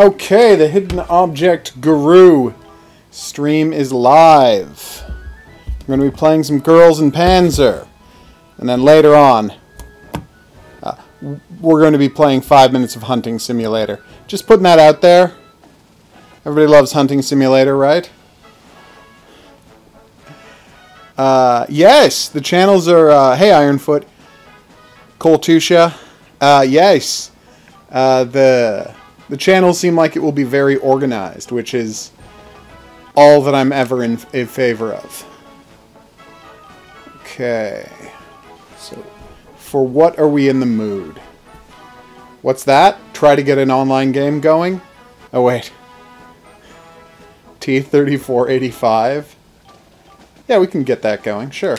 Okay, the Hidden Object Guru stream is live. We're going to be playing some Girls in Panzer. And then later on, we're going to be playing 5 minutes of Hunting Simulator. Just putting that out there. Everybody loves Hunting Simulator, right? Yes, the channels are, hey Ironfoot, Coltusha. Yes, the channels seem like it will be very organized, which is all that I'm ever in favor of. Okay, so for what are we in the mood? What's that? Try to get an online game going? Oh wait. T3485? Yeah, we can get that going, sure.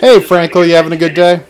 Hey Frankel, you having a good day?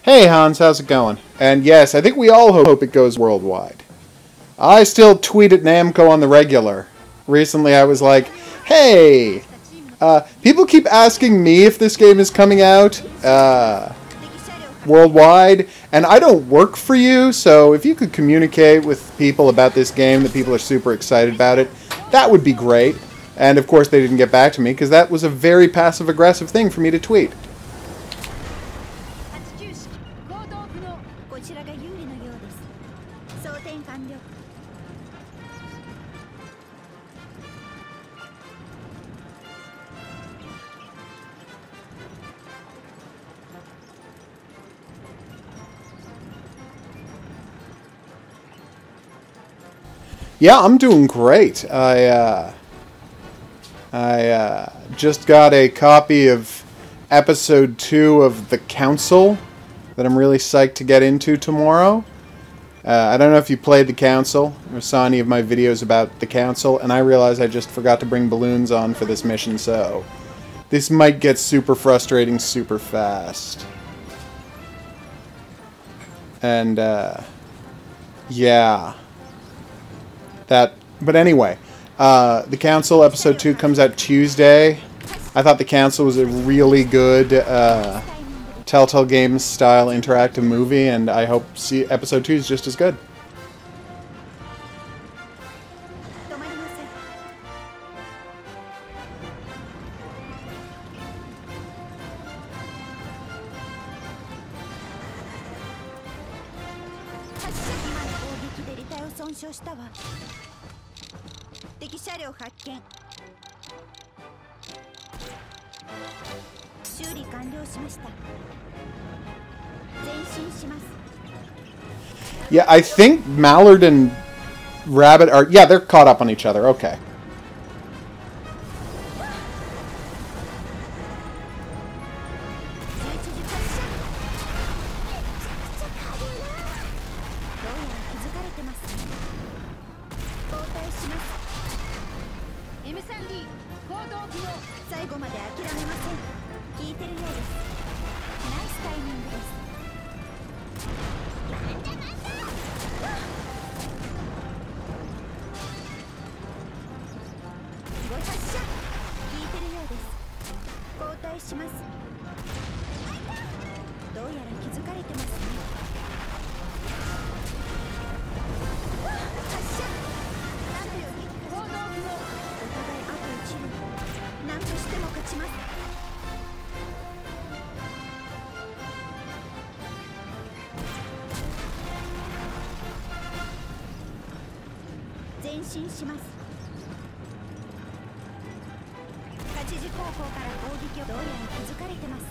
Hey Hans, how's it going? And yes, I think we all hope it goes worldwide. I still tweet at Namco on the regular. Recently I was like, hey, people keep asking me if this game is coming out worldwide, and I don't work for you, so if you could communicate with people about this game, that people are super excited about it, that would be great. And of course they didn't get back to me, because that was a very passive-aggressive thing for me to tweet. Yeah, I'm doing great. I just got a copy of episode 2 of The Council that I'm really psyched to get into tomorrow. I don't know if you played The Council or saw any of my videos about The Council, and I realized I just forgot to bring balloons on for this mission, so this might get super frustrating super fast. And, yeah. But anyway, The Council episode 2 comes out Tuesday. I thought The Council was a really good Telltale Games style interactive movie, and I hope episode 2 is just as good. Yeah, I think Mallard and Rabbit are... Yeah, they're caught up on each other. Okay. 最後まで諦めません。聞いてるようです。ナイスタイミングです。ご発射。聞いてるようです。交代します。どうやら気づかれてますね。発射。何秒に行動不能。お互いあと1秒。何としても勝ちます。前進します。8時方向から攻撃を。どうやら気づかれてますね。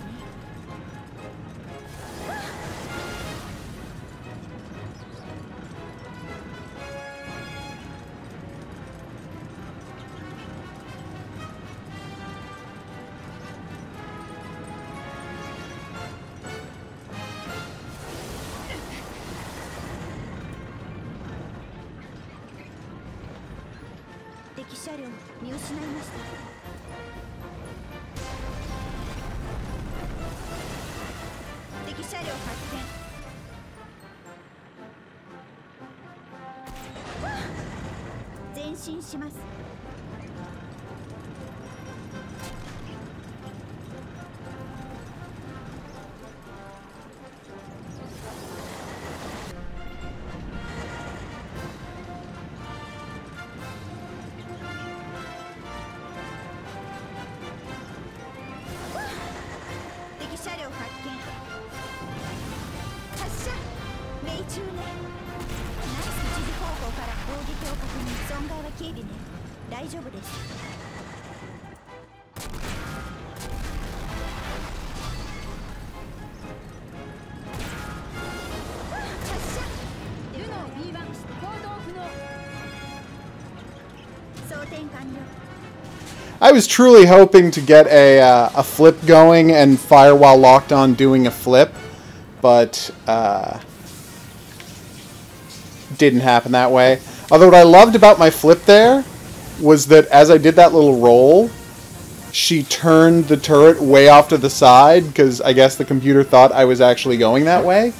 敵車両見失いました。敵車両発見。前進します。敵車両発見。発射。命中ね。ナイス。一時方向から攻撃を確認。損害は軽微ね。大丈夫です。発射。ルノー B1 行動不能。装填完了。I was truly hoping to get a flip going and fire while locked on doing a flip, but didn't happen that way. Although what I loved about my flip there was that as I did that little roll, she turned the turret way off to the side because I guess the computer thought I was actually going that way,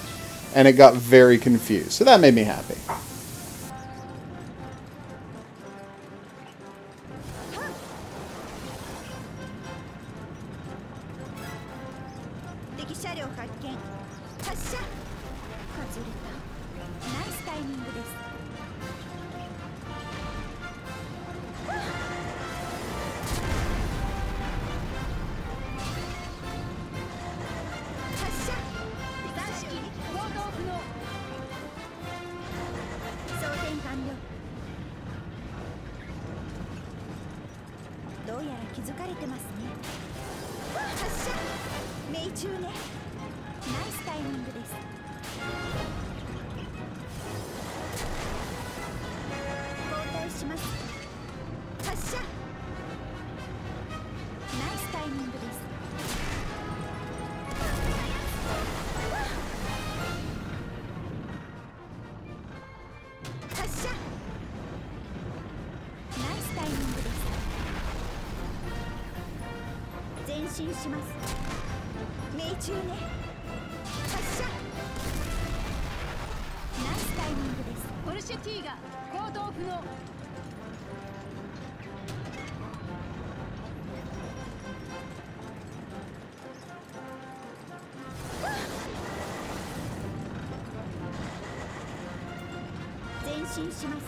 and it got very confused. So that made me happy. 敵車両発見。発射。外れた。ナイスタイミングです。発射。斬式行動不能。装填完了。どうやら気づかれてますね。発射。命中ね。ナイスタイミングです。交代します。発射。ナイスタイミングです。発射。ナイスタイミングです。前進します。命中ね。発射。ナイスタイミングです。ポルシェティーが行動不能。前進します。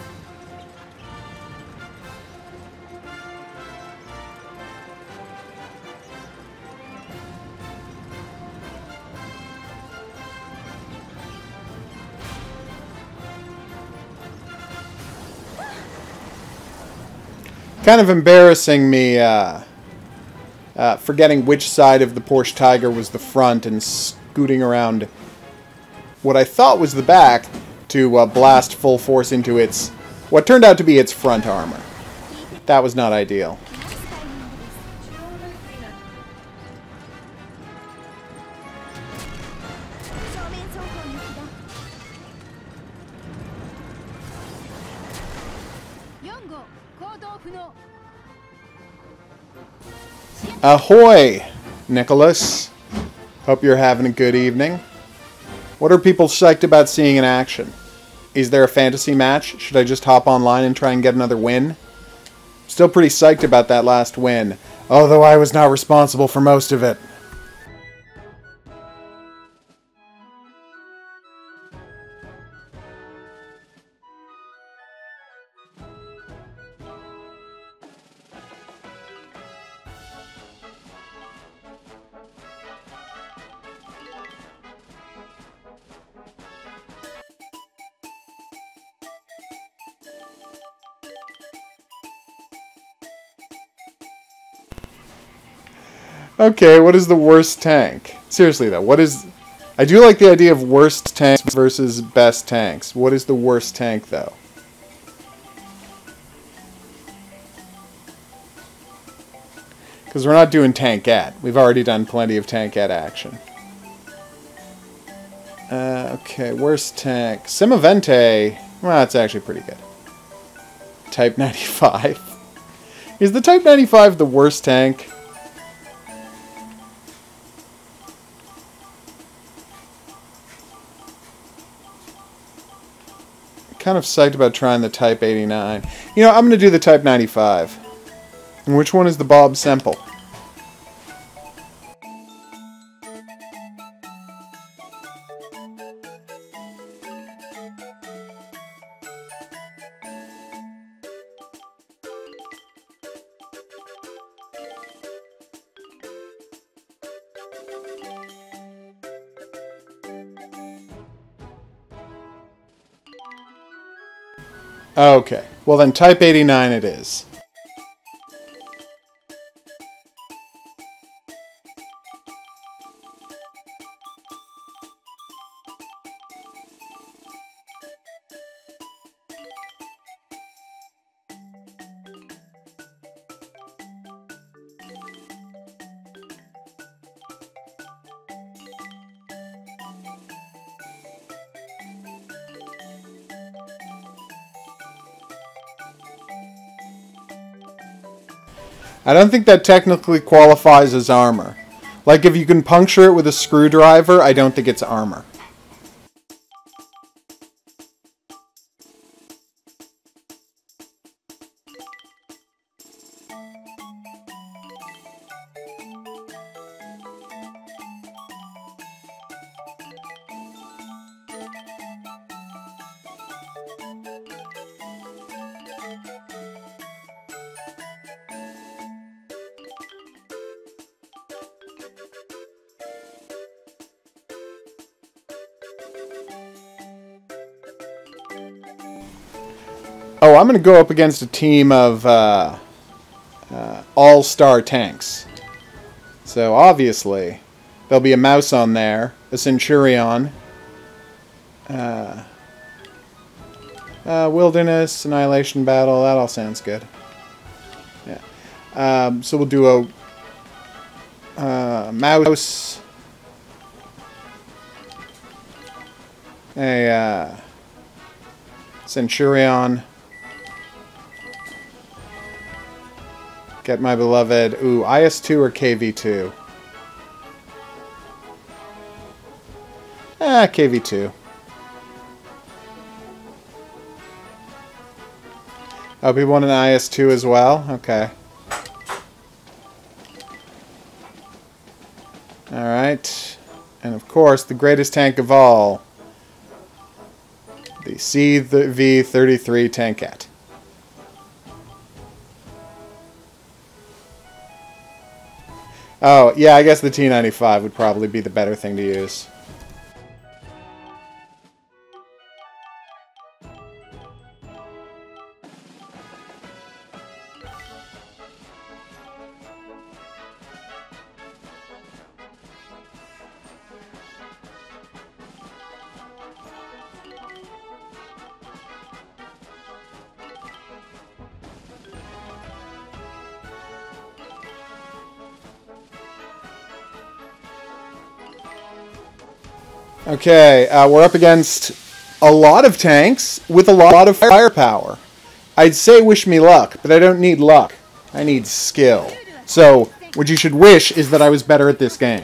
Kind of embarrassing me forgetting which side of the Porsche Tiger was the front and scooting around what I thought was the back to blast full force into its, what turned out to be its front armor. That was not ideal. 4号行動不能。Ahoy, Nicholas. Hope you're having a good evening. What are people psyched about seeing in action? Is there a fantasy match? Should I just hop online and try and get another win? Still pretty psyched about that last win, although I was not responsible for most of it. Okay, what is the worst tank? Seriously though, what is... I do like the idea of worst tanks versus best tanks. What is the worst tank though? Because we're not doing tankette. We've already done plenty of tankette action. Okay, worst tank. Simavente. Well, that's actually pretty good. Type 95. Is the Type 95 the worst tank? Kind of psyched about trying the Type 89. You know, I'm going to do the Type 95. And which one is the Bob Semple? Okay, well then Type 89 it is. I don't think that technically qualifies as armor. Like, if you can puncture it with a screwdriver, I don't think it's armor. Oh, I'm going to go up against a team of all-star tanks. So, obviously, there'll be a mouse on there, a Centurion, Wilderness, Annihilation Battle, that all sounds good. Yeah. So we'll do a mouse, a Centurion, get my beloved, ooh, IS-2 or KV-2? KV-2. Oh, people want an IS-2 as well? Okay. Alright. And of course, the greatest tank of all, the CV-33 Tankette. Oh, yeah, I guess the T-95 would probably be the better thing to use. Okay, we're up against a lot of tanks with a lot of firepower. I'd say wish me luck, but I don't need luck. I need skill. So, What you should wish is that I was better at this game.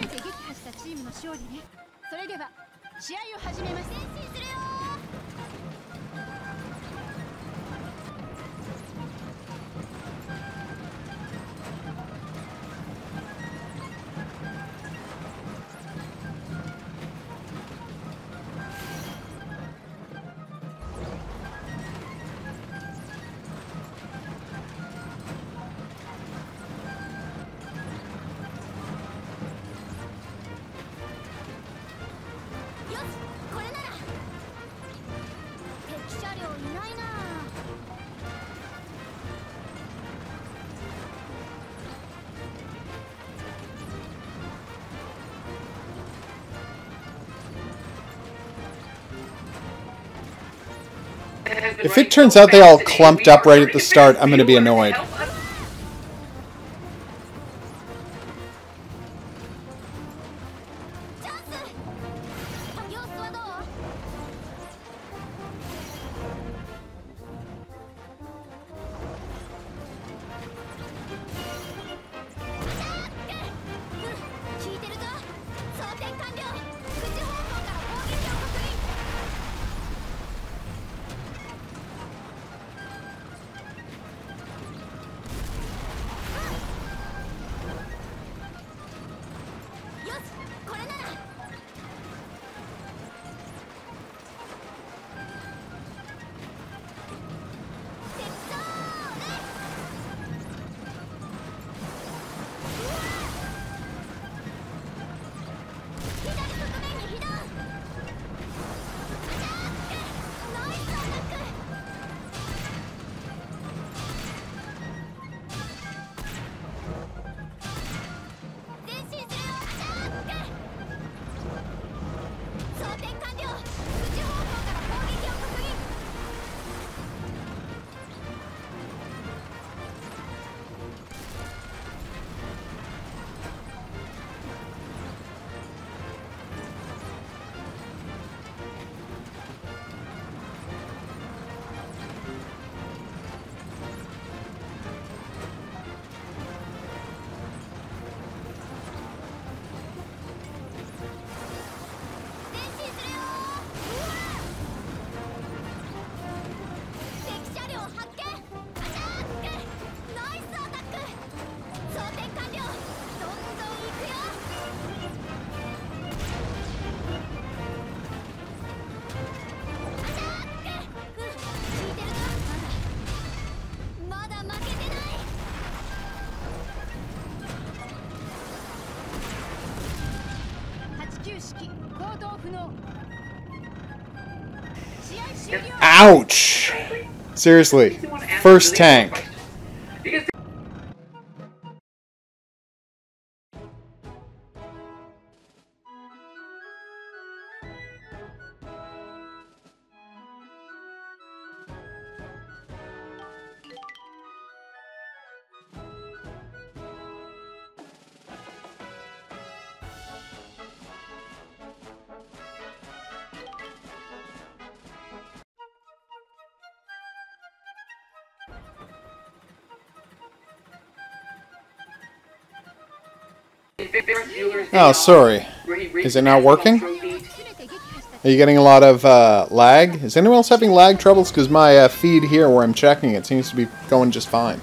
If it turns out they all clumped up right at the start, I'm going to be annoyed. Ouch! Seriously, first tank. Oh, sorry. Is it not working? Are you getting a lot of lag? Is anyone else having lag troubles? Because my feed here where I'm checking it seems to be going just fine.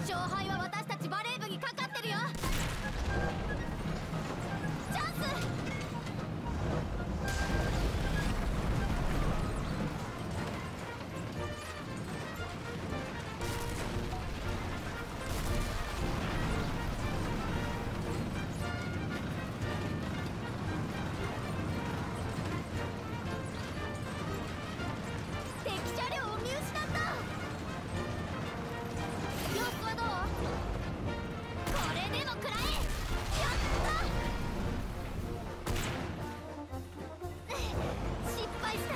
勝敗は私たちバレー部にかかってるよ。チャンス。敵車両を見失った。様子はどう？これでも食らえ。やった。失敗した。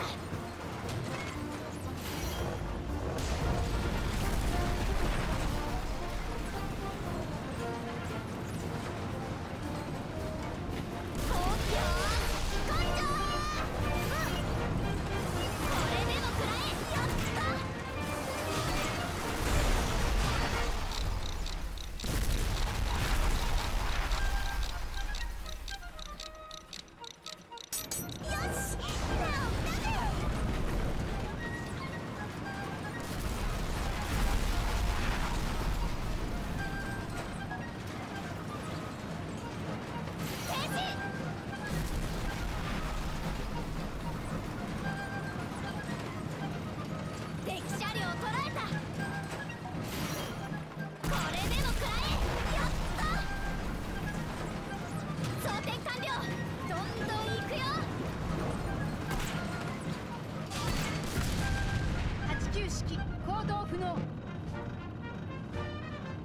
根性根性。これでも食らえ。やった。よし。敵車両を捉えた。これでも食らえ。やった。装填完了。どんどん行くよ。89式行動不能。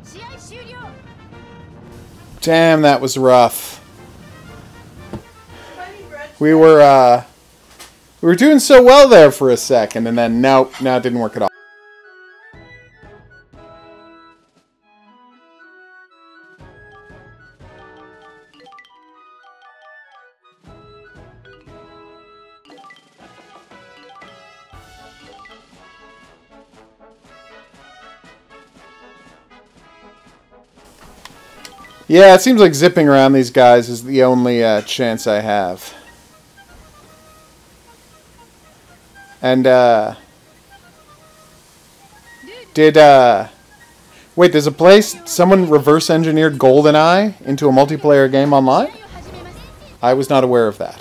試合終了。 Damn, that was rough. Honey bread. We were doing so well there for a second, and then nope, no, it didn't work at all. Yeah, it seems like zipping around these guys is the only chance I have. And, wait, there's a place someone reverse engineered GoldenEye into a multiplayer game online? I was not aware of that.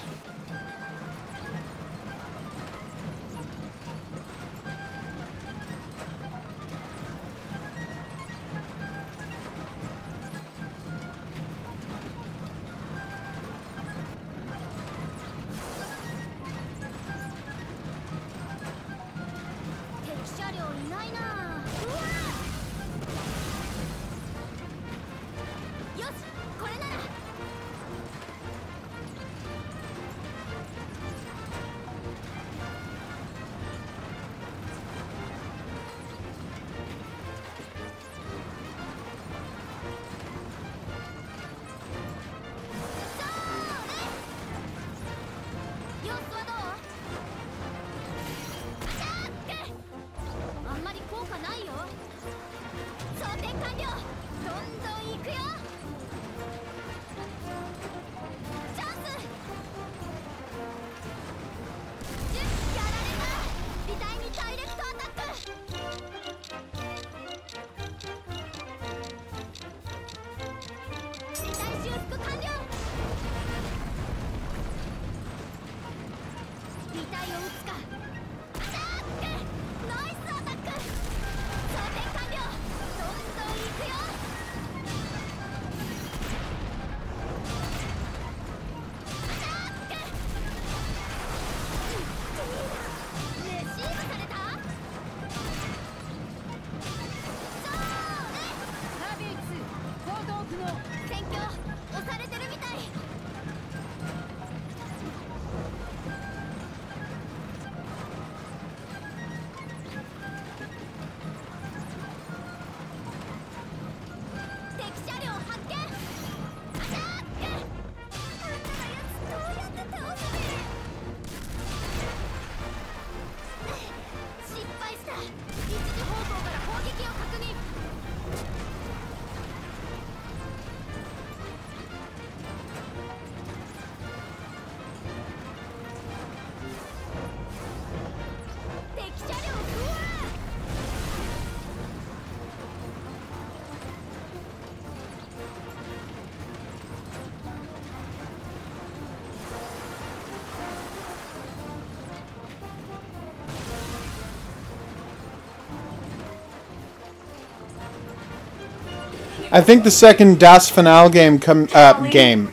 I think the second Das Finale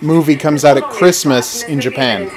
movie comes out at Christmas in Japan.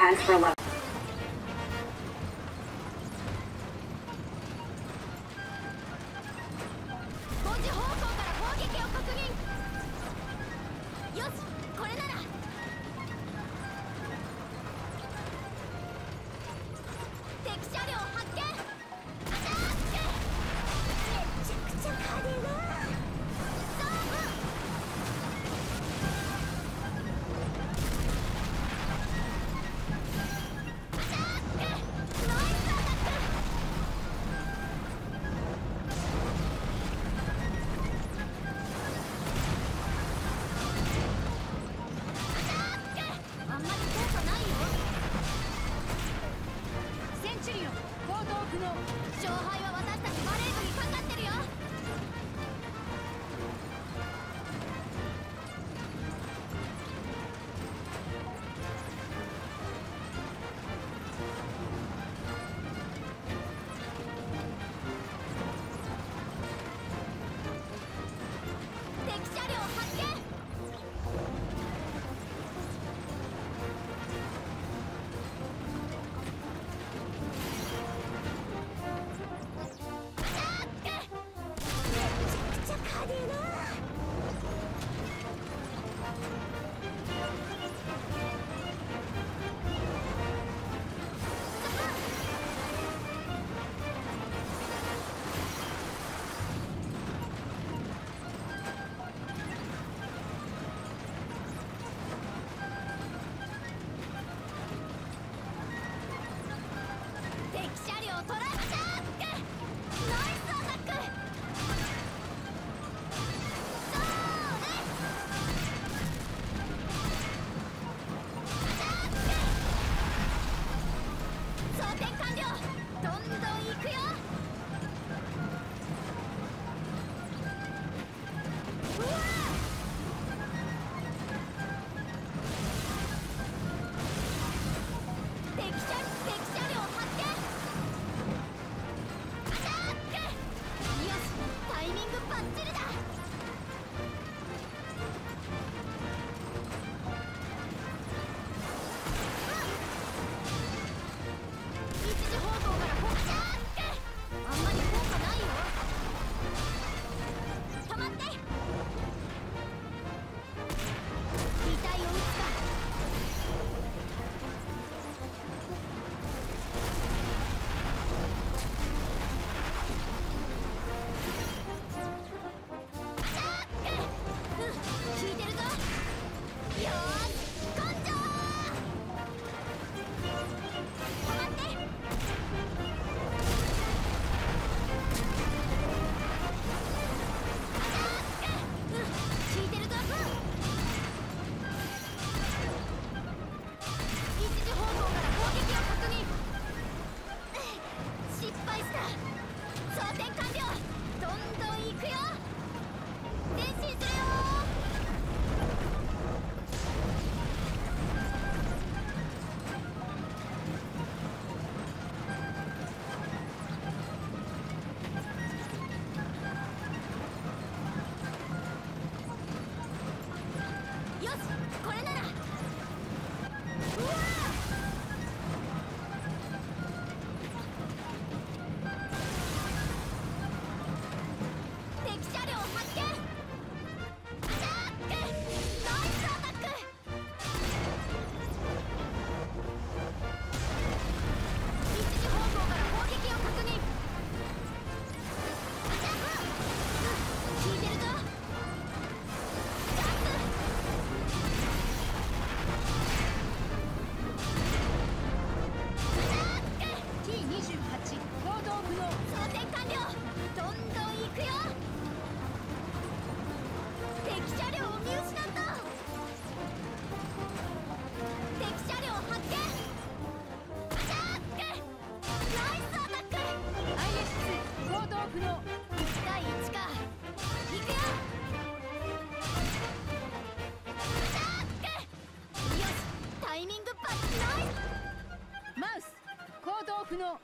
不能。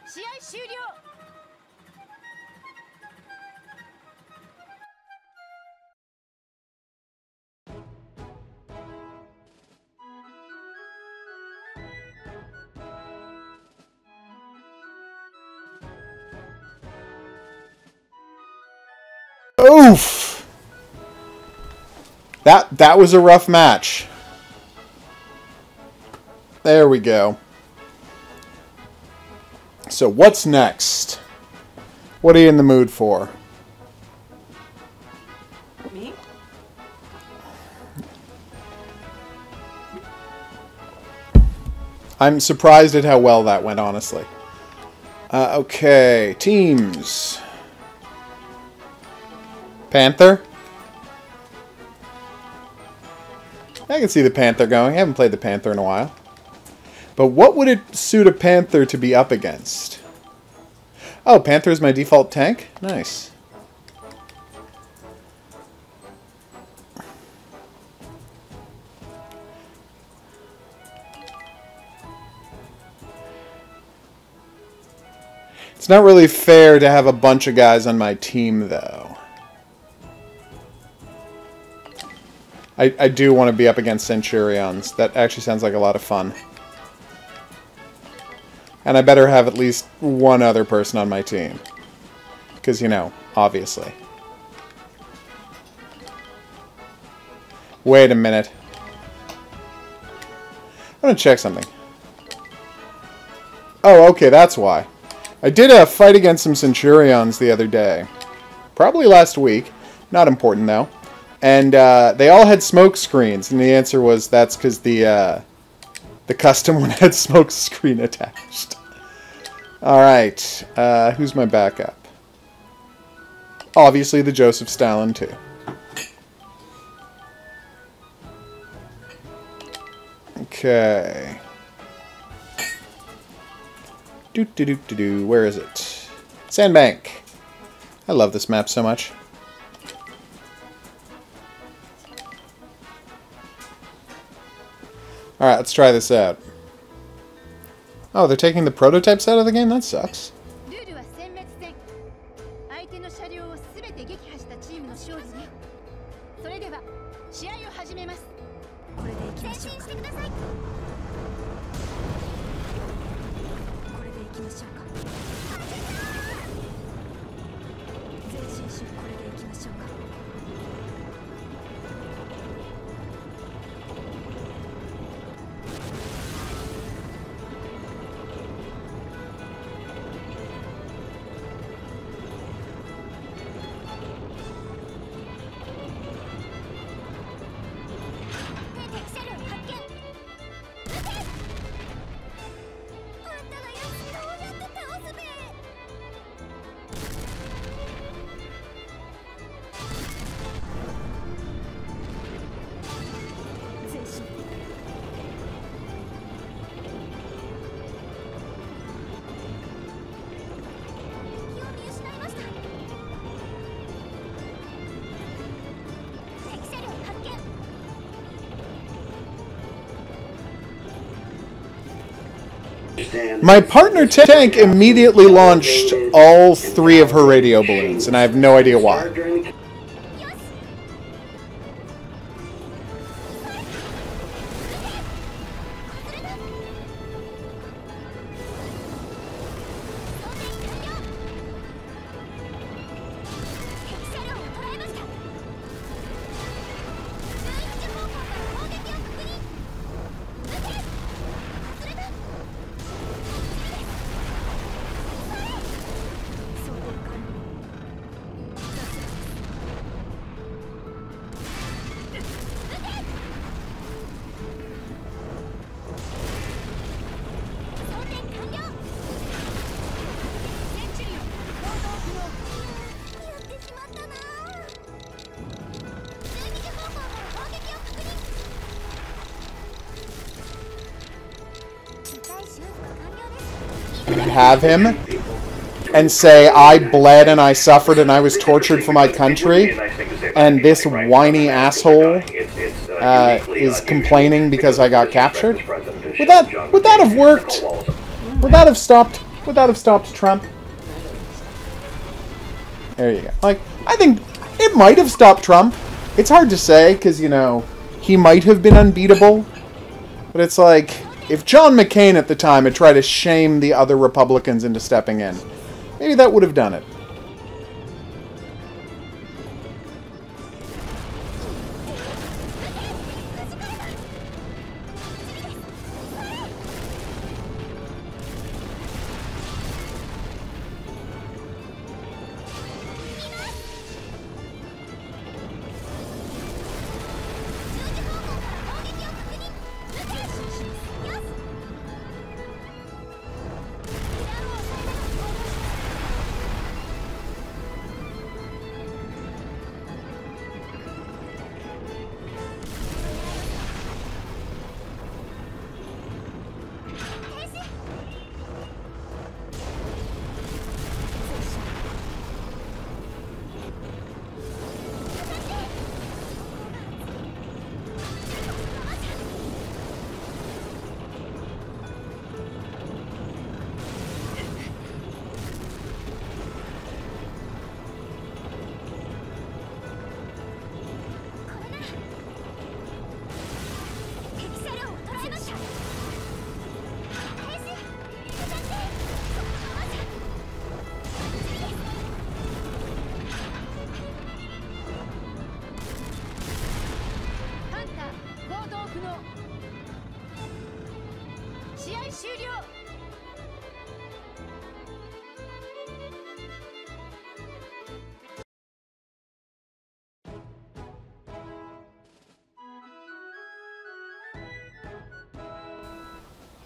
試合終了。Oof! That was a rough match. There we go. So what's next? What are you in the mood for? Me? I'm surprised at how well that went, honestly. Okay, teams. Panther? I can see the Panther going. I haven't played the Panther in a while. But what would it suit a Panther to be up against? Oh, Panther is my default tank? Nice. It's not really fair to have a bunch of guys on my team, though. I do want to be up against Centurions. That actually sounds like a lot of fun. And I better have at least one other person on my team. Because, you know, obviously. Wait a minute. I'm going to check something. Oh, okay, that's why. I did a fight against some Centurions the other day. Probably last week. Not important, though. And they all had smoke screens. And the answer was that's because the custom one had smoke screen attached. Alright. Who's my backup? Obviously the Joseph Stalin, too. Okay. Do-do-do-do-do. Where is it? Sandbank. I love this map so much. Alright, let's try this out. Oh, they're taking the prototypes out of the game? That sucks. ルールは殲滅戦。相手の車両をすべて撃破したチームの勝利ね。それでは試合を始めます。これで行きましょうか。前進してください。これで行きましょうか。前進しこれで行きましょうか。My partner tank immediately launched all 3 of her radio balloons, and I have no idea why. Have him and say I bled and I suffered and I was tortured for my country, and this whiny asshole is complaining because I got captured. Would that have worked? Would that have stopped Trump? There you go. Like, I think it might have stopped Trump. It's hard to say because, you know, he might have been unbeatable, but it's like, if John McCain at the time had tried to shame the other Republicans into stepping in, maybe that would have done it.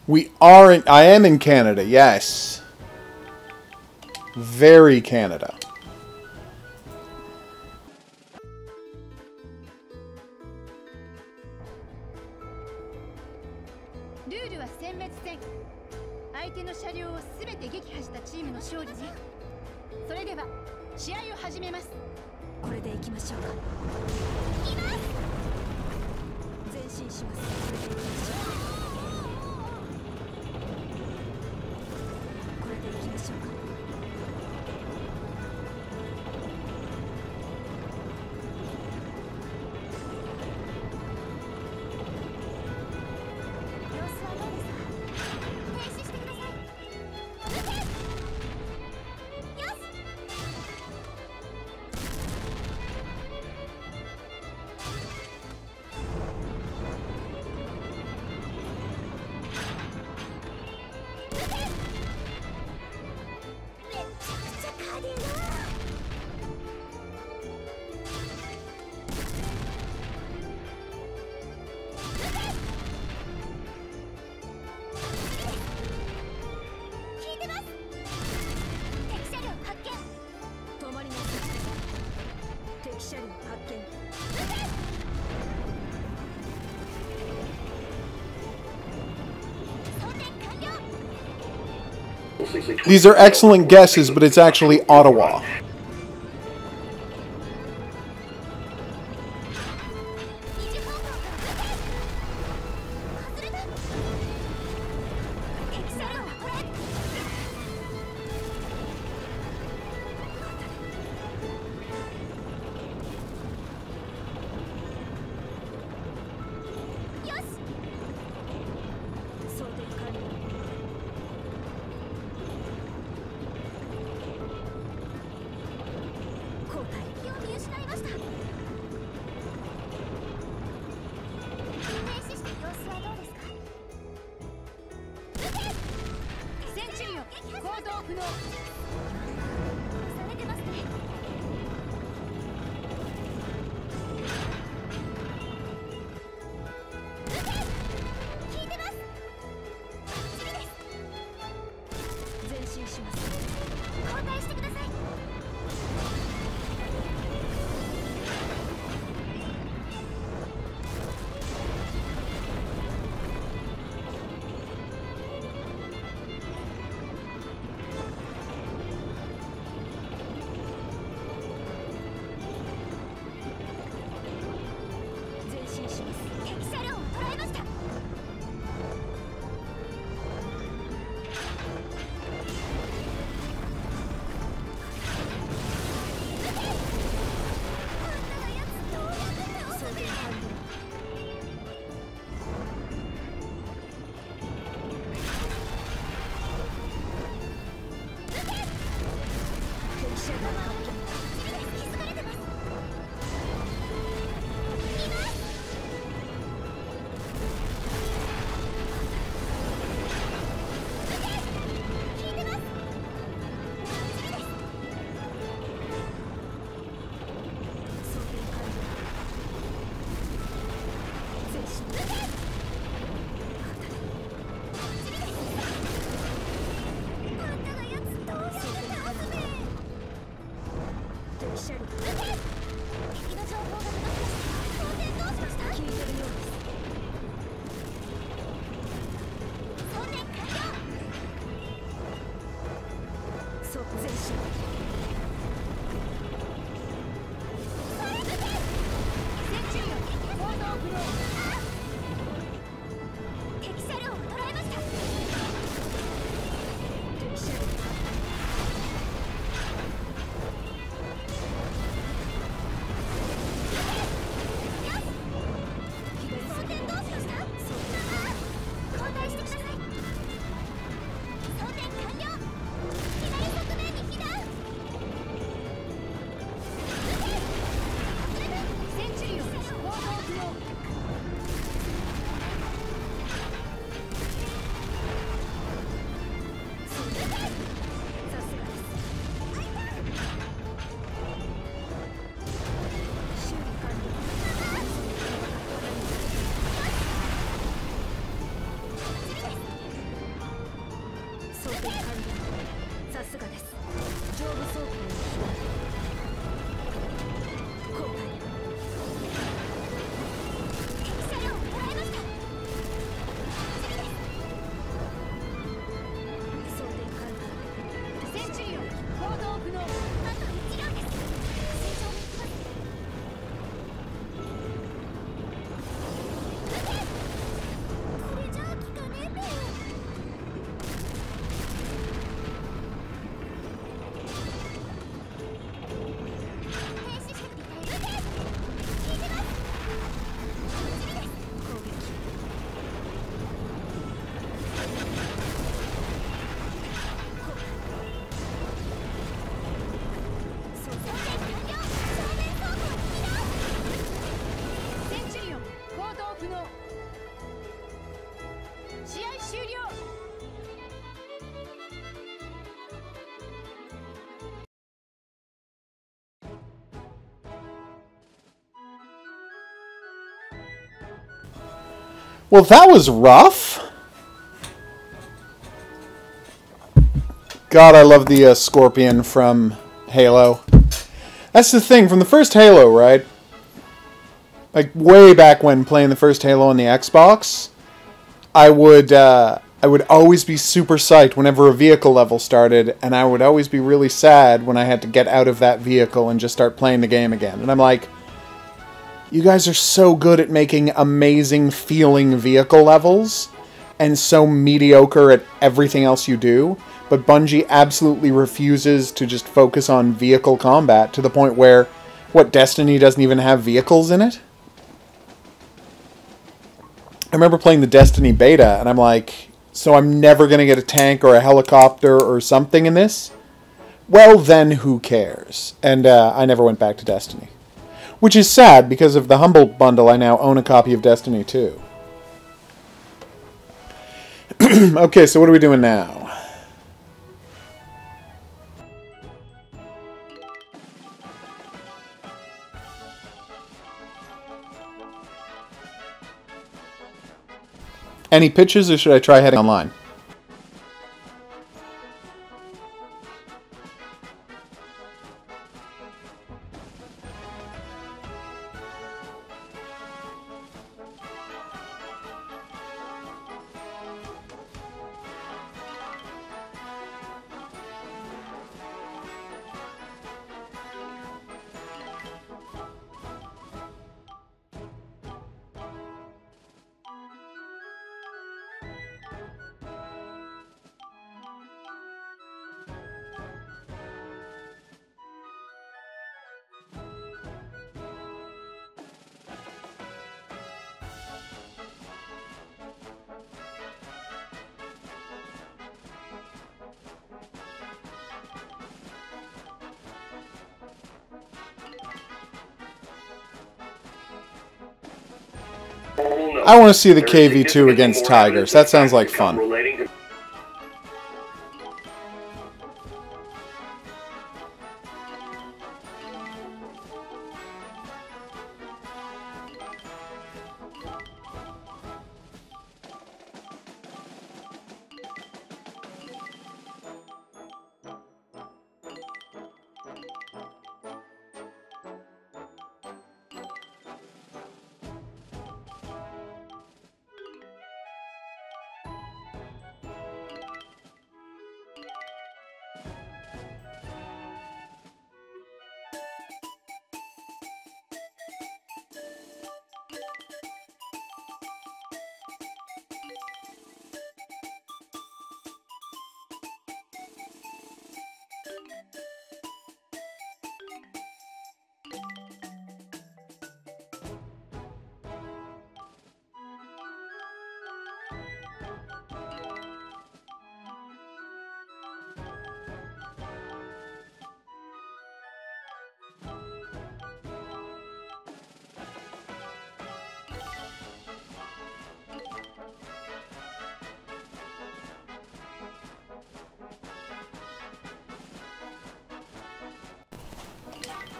We are in... I am in Canada, yes. Very Canada. These are excellent guesses, but it's actually Ottawa. Well, that was rough. God, I love the Scorpion from Halo. That's the thing, from the first Halo, right? Like, way back when playing the first Halo on the Xbox, I would always be super psyched whenever a vehicle level started, and I would always be really sad when I had to get out of that vehicle and just start playing the game again. And I'm like, you guys are so good at making amazing feeling vehicle levels, and so mediocre at everything else you do, but Bungie absolutely refuses to just focus on vehicle combat to the point where, what, Destiny doesn't even have vehicles in it? I remember playing the Destiny beta, and I'm like, so I'm never going to get a tank or a helicopter or something in this? Well, then who cares? And I never went back to Destiny. Which is sad, because of the Humble Bundle, I now own a copy of Destiny 2. Okay, so what are we doing now? Any pitches, or should I try heading online? I want to see the KV2 against Tigers. That sounds like fun.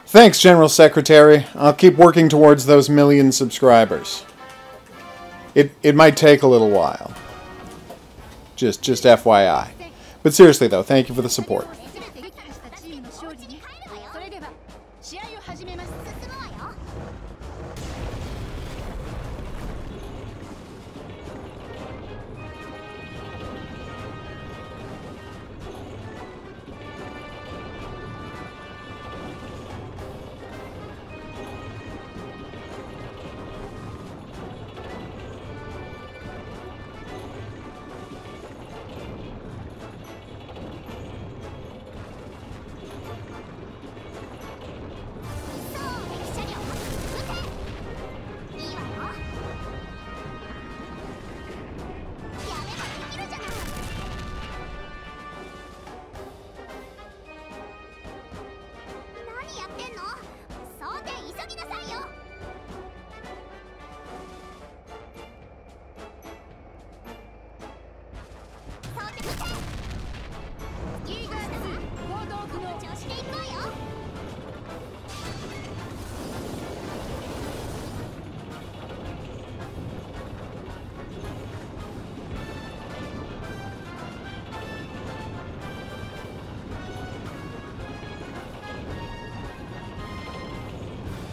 Thanks, General Secretary. I'll keep working towards those 1 million subscribers. It might take a little while. Just FYI. But seriously, though, thank you for the support.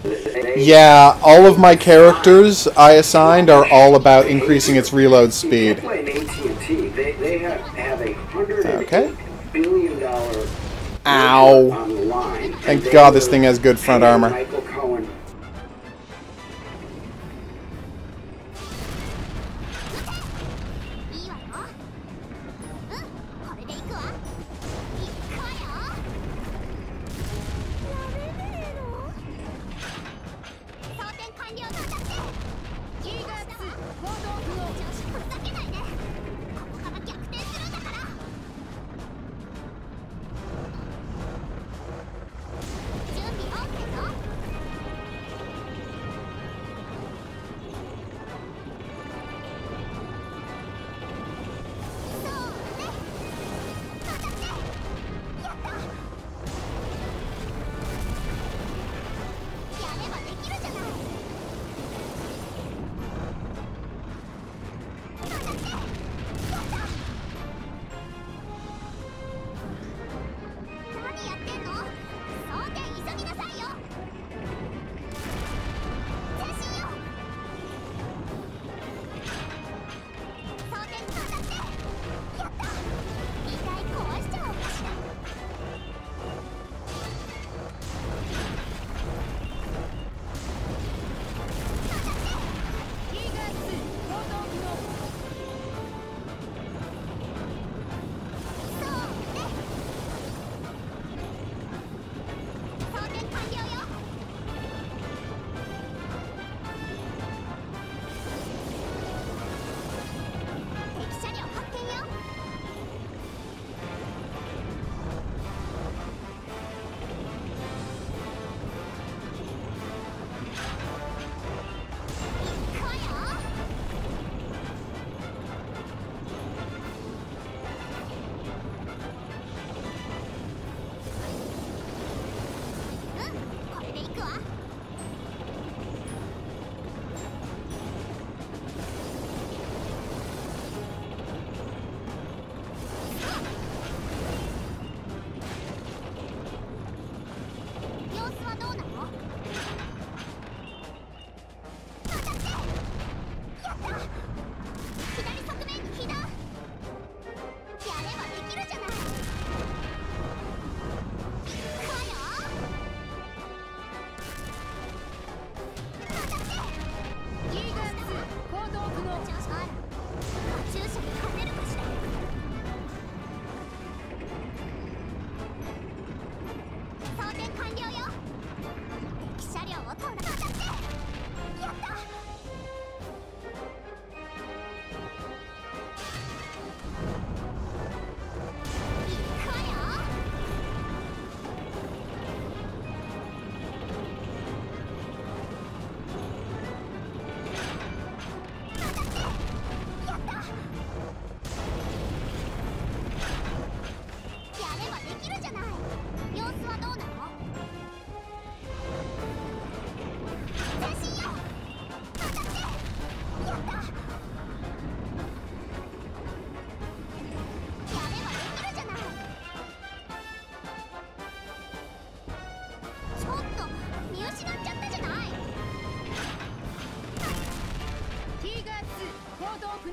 Yeah, all of my characters I assigned are all about increasing its reload speed. They have Okay. $108 billion Ow. on the line. Thank God this thing has good front armor. Michael Cohen. いいわよ。うん、これでいくわ。いくわよ。やれねえの。装填完了なんだって。キーガー2行動不能。調子ふざけないで。ここから逆転するんだから。準備 OK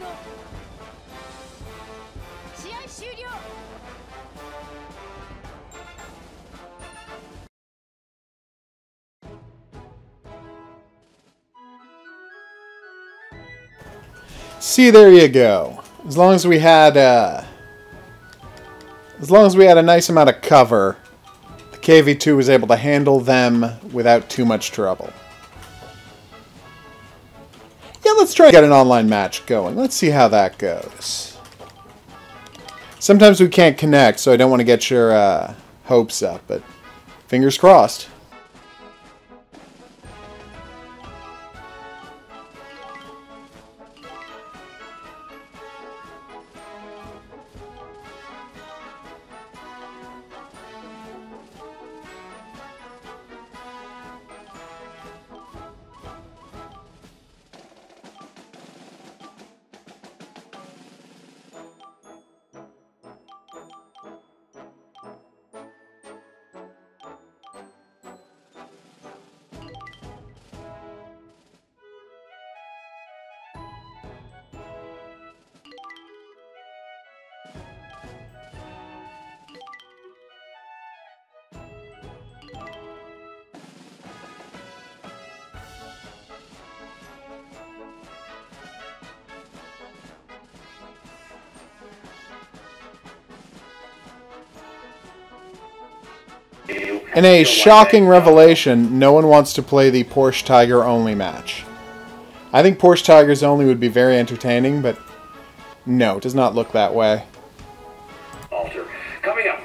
よ。試合終了。See, there you go. As long as we had a nice amount of cover, the KV-2 was able to handle them without too much trouble. Yeah, let's try to get an online match going. Let's see how that goes. Sometimes we can't connect, so I don't want to get your hopes up, but fingers crossed. In a shocking revelation, no one wants to play the Porsche Tiger only match. I think Porsche Tigers only would be very entertaining, but no, it does not look that way. Alter. Coming up.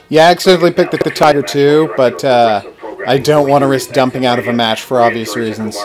Yeah, I accidentally picked the Tiger too, but I don't want to risk dumping out of a match for obvious reasons.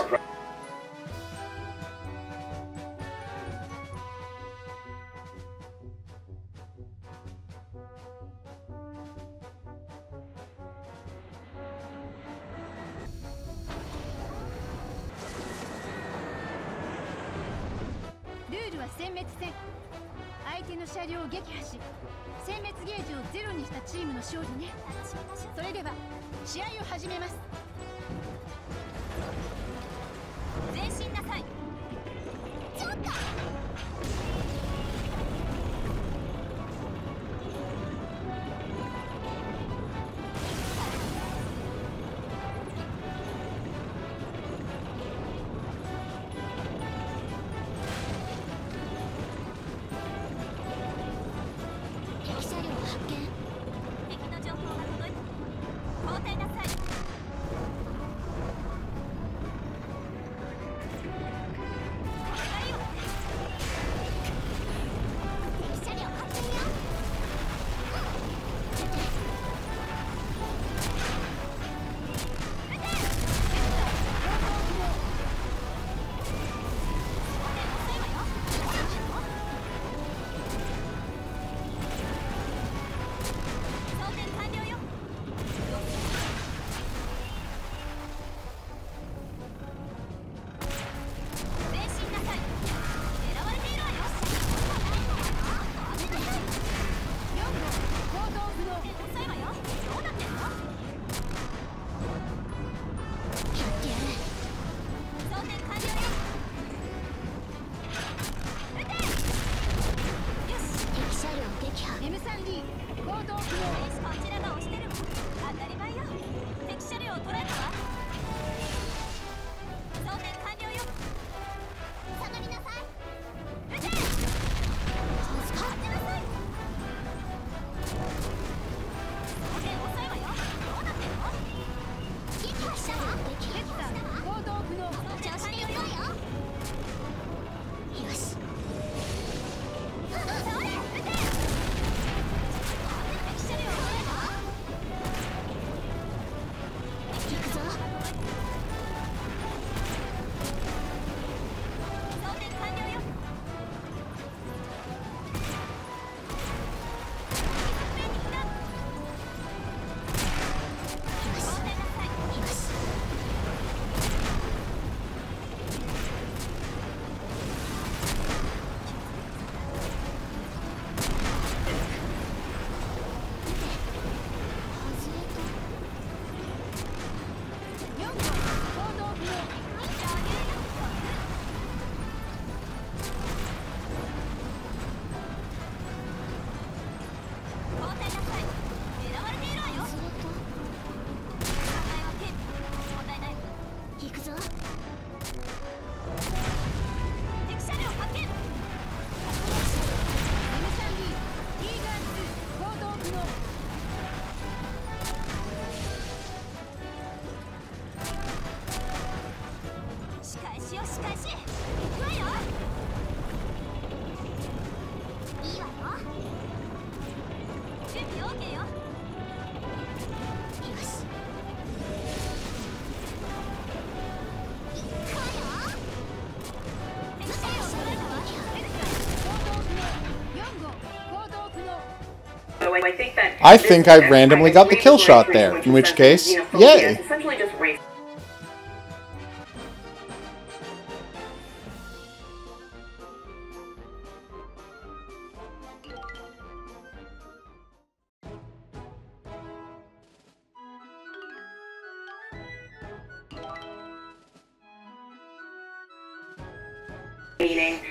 So I think that I think I randomly got the kill shot there, in which case, yay! Essentially just race.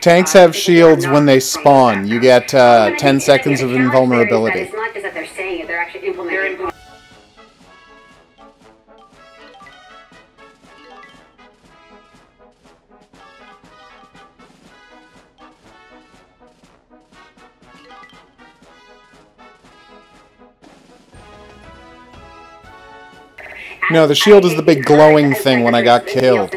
Tanks have shields when they spawn. You get 10 seconds of invulnerability. It's not just that they're saying it, they're actually implementing it. No, the shield is the big glowing thing when I got killed.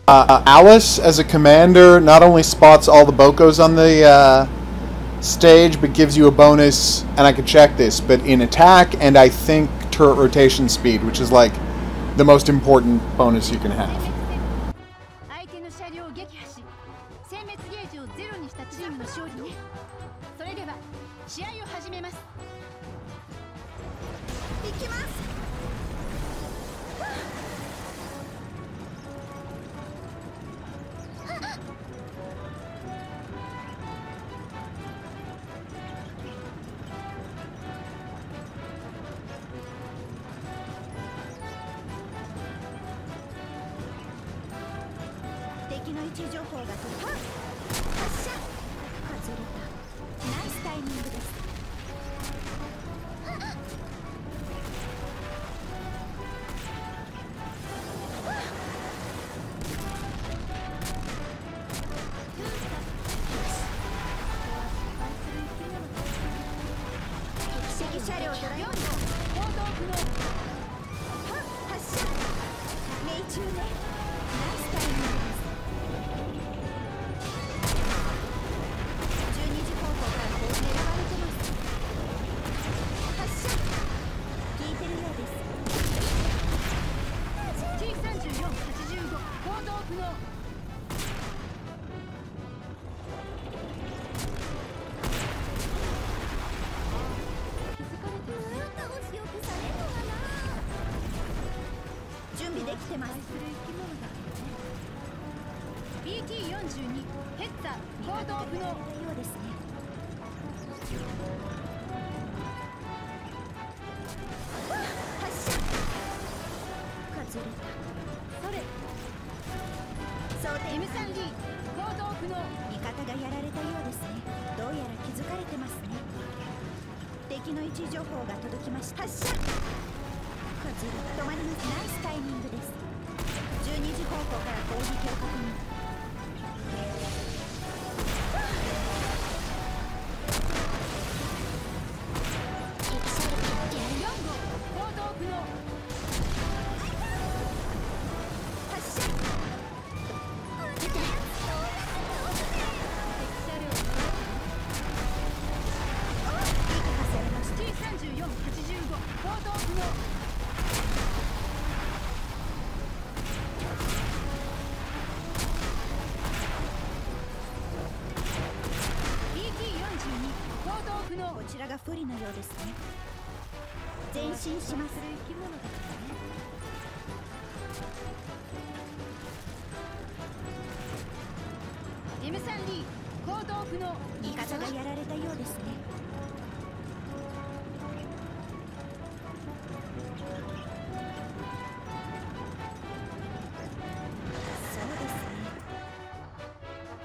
Alice, as a commander, not only spots all the Bokos on the stage, but gives you a bonus, and I could check this, but in attack and I think turret rotation speed, which is like the most important bonus you can have. 相手の車両を撃破し、殲滅ゲージをゼロにしたチームの勝利ね。それでは試合を始めます。行きます。敵の位置情報が取れた。発射。外れた。ナイスタイミングです。敵車両ドライブ。発射。命中ね。ナイスタイミングです。12時方向からこう狙われてます。発射。聞いてるようです。T3485行動不能。準備できてます。BT42 ヘッザー行動不能。ようですね。発射。外れた。それ。想定 M3D 行動不能。味方がやられたようですね。どうやら気づかれてますね。敵の位置情報が届きました。発射。止まります。ナイスタイミングです。12時方向から攻撃を確認。こちらが不利なようですね。前進します。生き物だからね。M3D 行動不能。味方がやられたようですね。そうですね。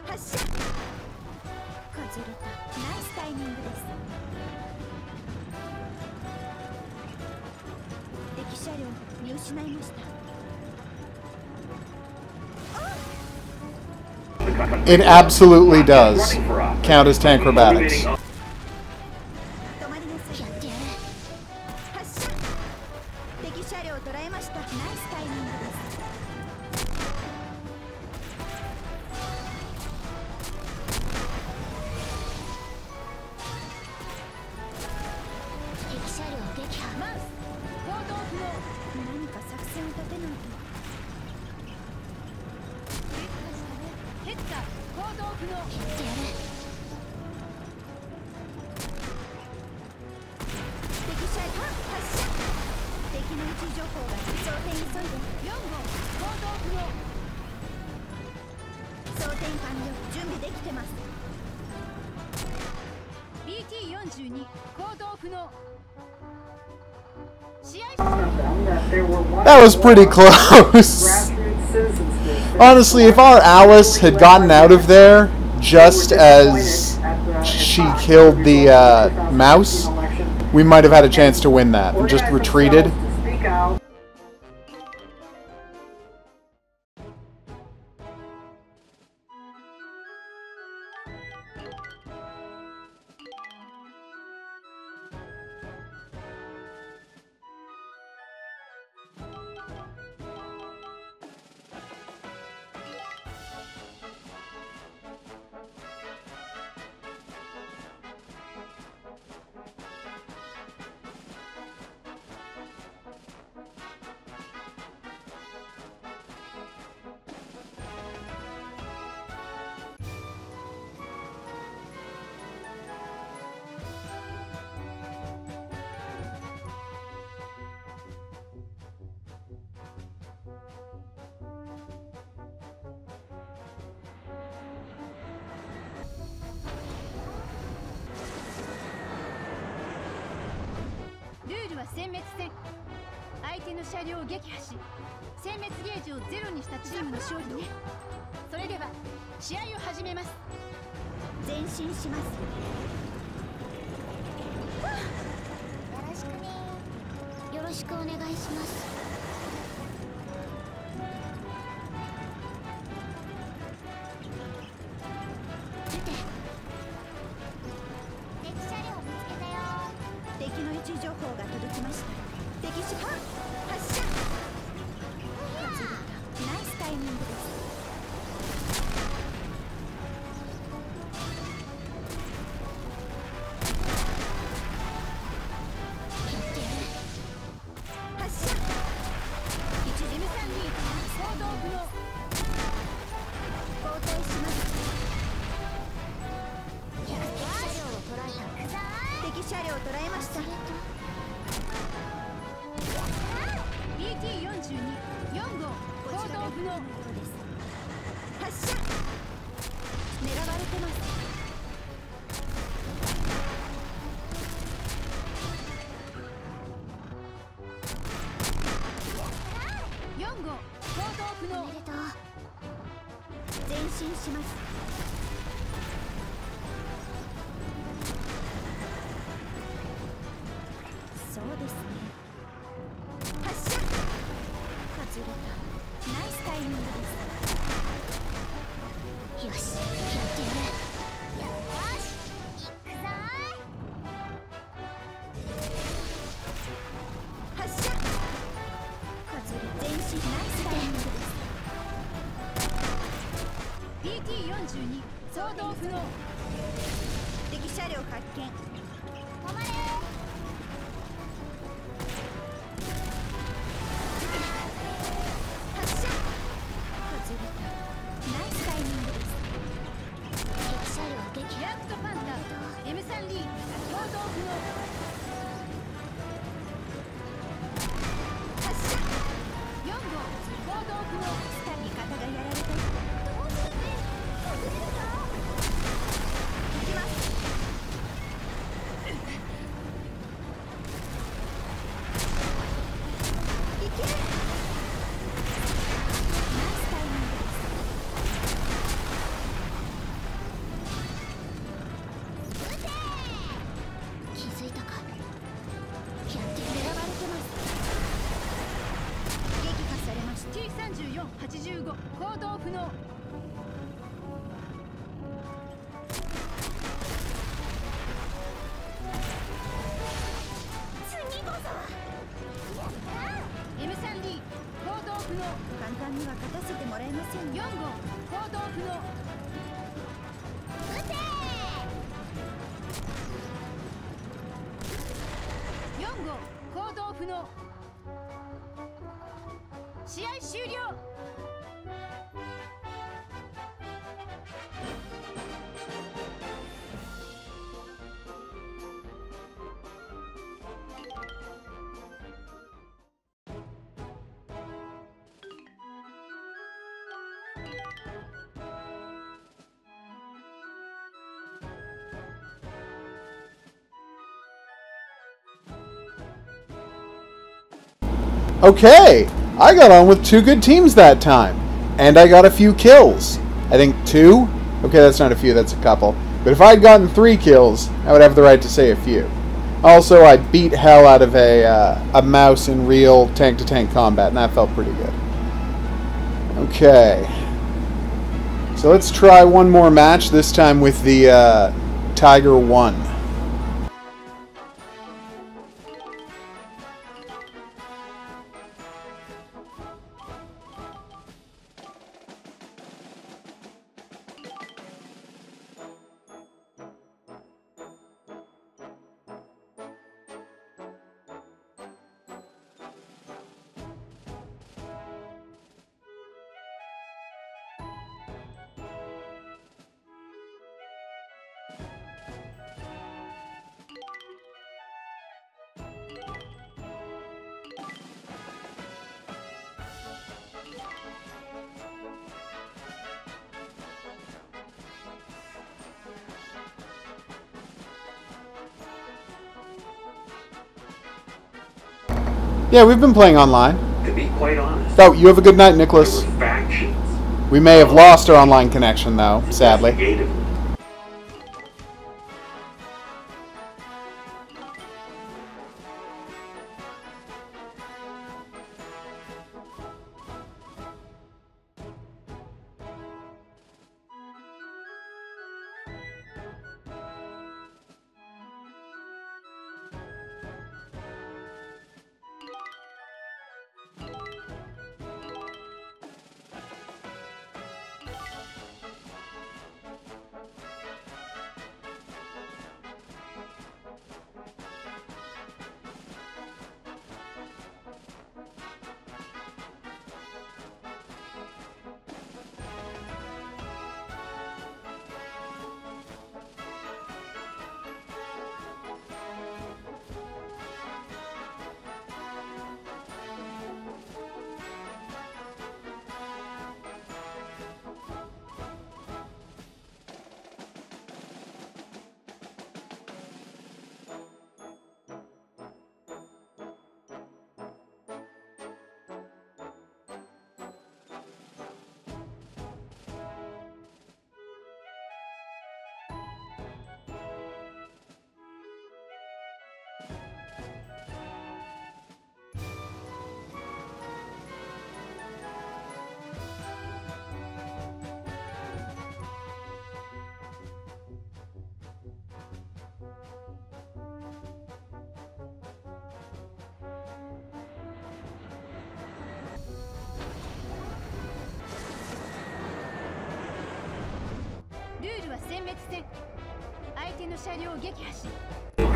発射。外れた。ナイスタイミングです。敵車両見失いました。It absolutely does count as tank acrobatics. 止まりなさい。やってやる。発射。敵車両を捉えました。ナイスタイミングです。敵車両撃破。マウス行動不能。何か作戦を立てないと。ヘッダー行動不能。やってやる。敵車両発射。敵の位置情報が装填急いで。4号行動不能。装填完了。準備できてます。 BT42 行動不能。試合 That was pretty close. Honestly, if our Alice had gotten out of there just as she killed the mouse, we might have had a chance to win that and just retreated.ルールは殲滅戦。相手の車両を撃破し殲滅ゲージをゼロにしたチームの勝利ね。それでは試合を始めます。前進します。よろしくね。よろしくお願いします。出て。敵車両見つけたよ。敵の位置情報が届きました。敵車発射。外れた。ナイスタイミングです。発射。1 M3D 行動不能。交代します。敵車両を捉えた。敵車両を捉えました。 BT42 4号行動不能。発射。狙われてます。4号行動不能。おめでとう。前進します。そうですね。発射。外れた。ナイスタイミングです。よし、やってやる。よし、行くぞ発射。外れ。前進。ナイスタイミングです。 BT42 行動不能。敵車両発見。止まれ。発射。外れた。ナイスタイミングです。敵車両撃破。ヤクトパンター M3D 行動気づいたか。狙われてます。撃破されました。 T3485 行動不能。次こそは。やったー。 M3D 行動不能。簡単には勝たせてもらえませんよ。4号行動不能。撃て4号行動不能。試合終了。Okay, I got on with 2 good teams that time, and I got a few kills. I think 2? Okay, that's not a few, that's a couple. But if I'd gotten 3 kills, I would have the right to say a few. Also, I beat hell out of a mouse in real tank-to-tank combat, and that felt pretty good. Okay. So let's try one more match, this time with the Tiger 1. Yeah, we've been playing online. To be quite honest, Oh, you have a good night, Nicholas. there were factions. We may have lost our online connection, though, sadly. Investigative.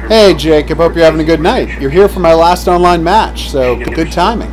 Hey, Jacob, hope you're having a good night. You're here for my last online match, so good timing.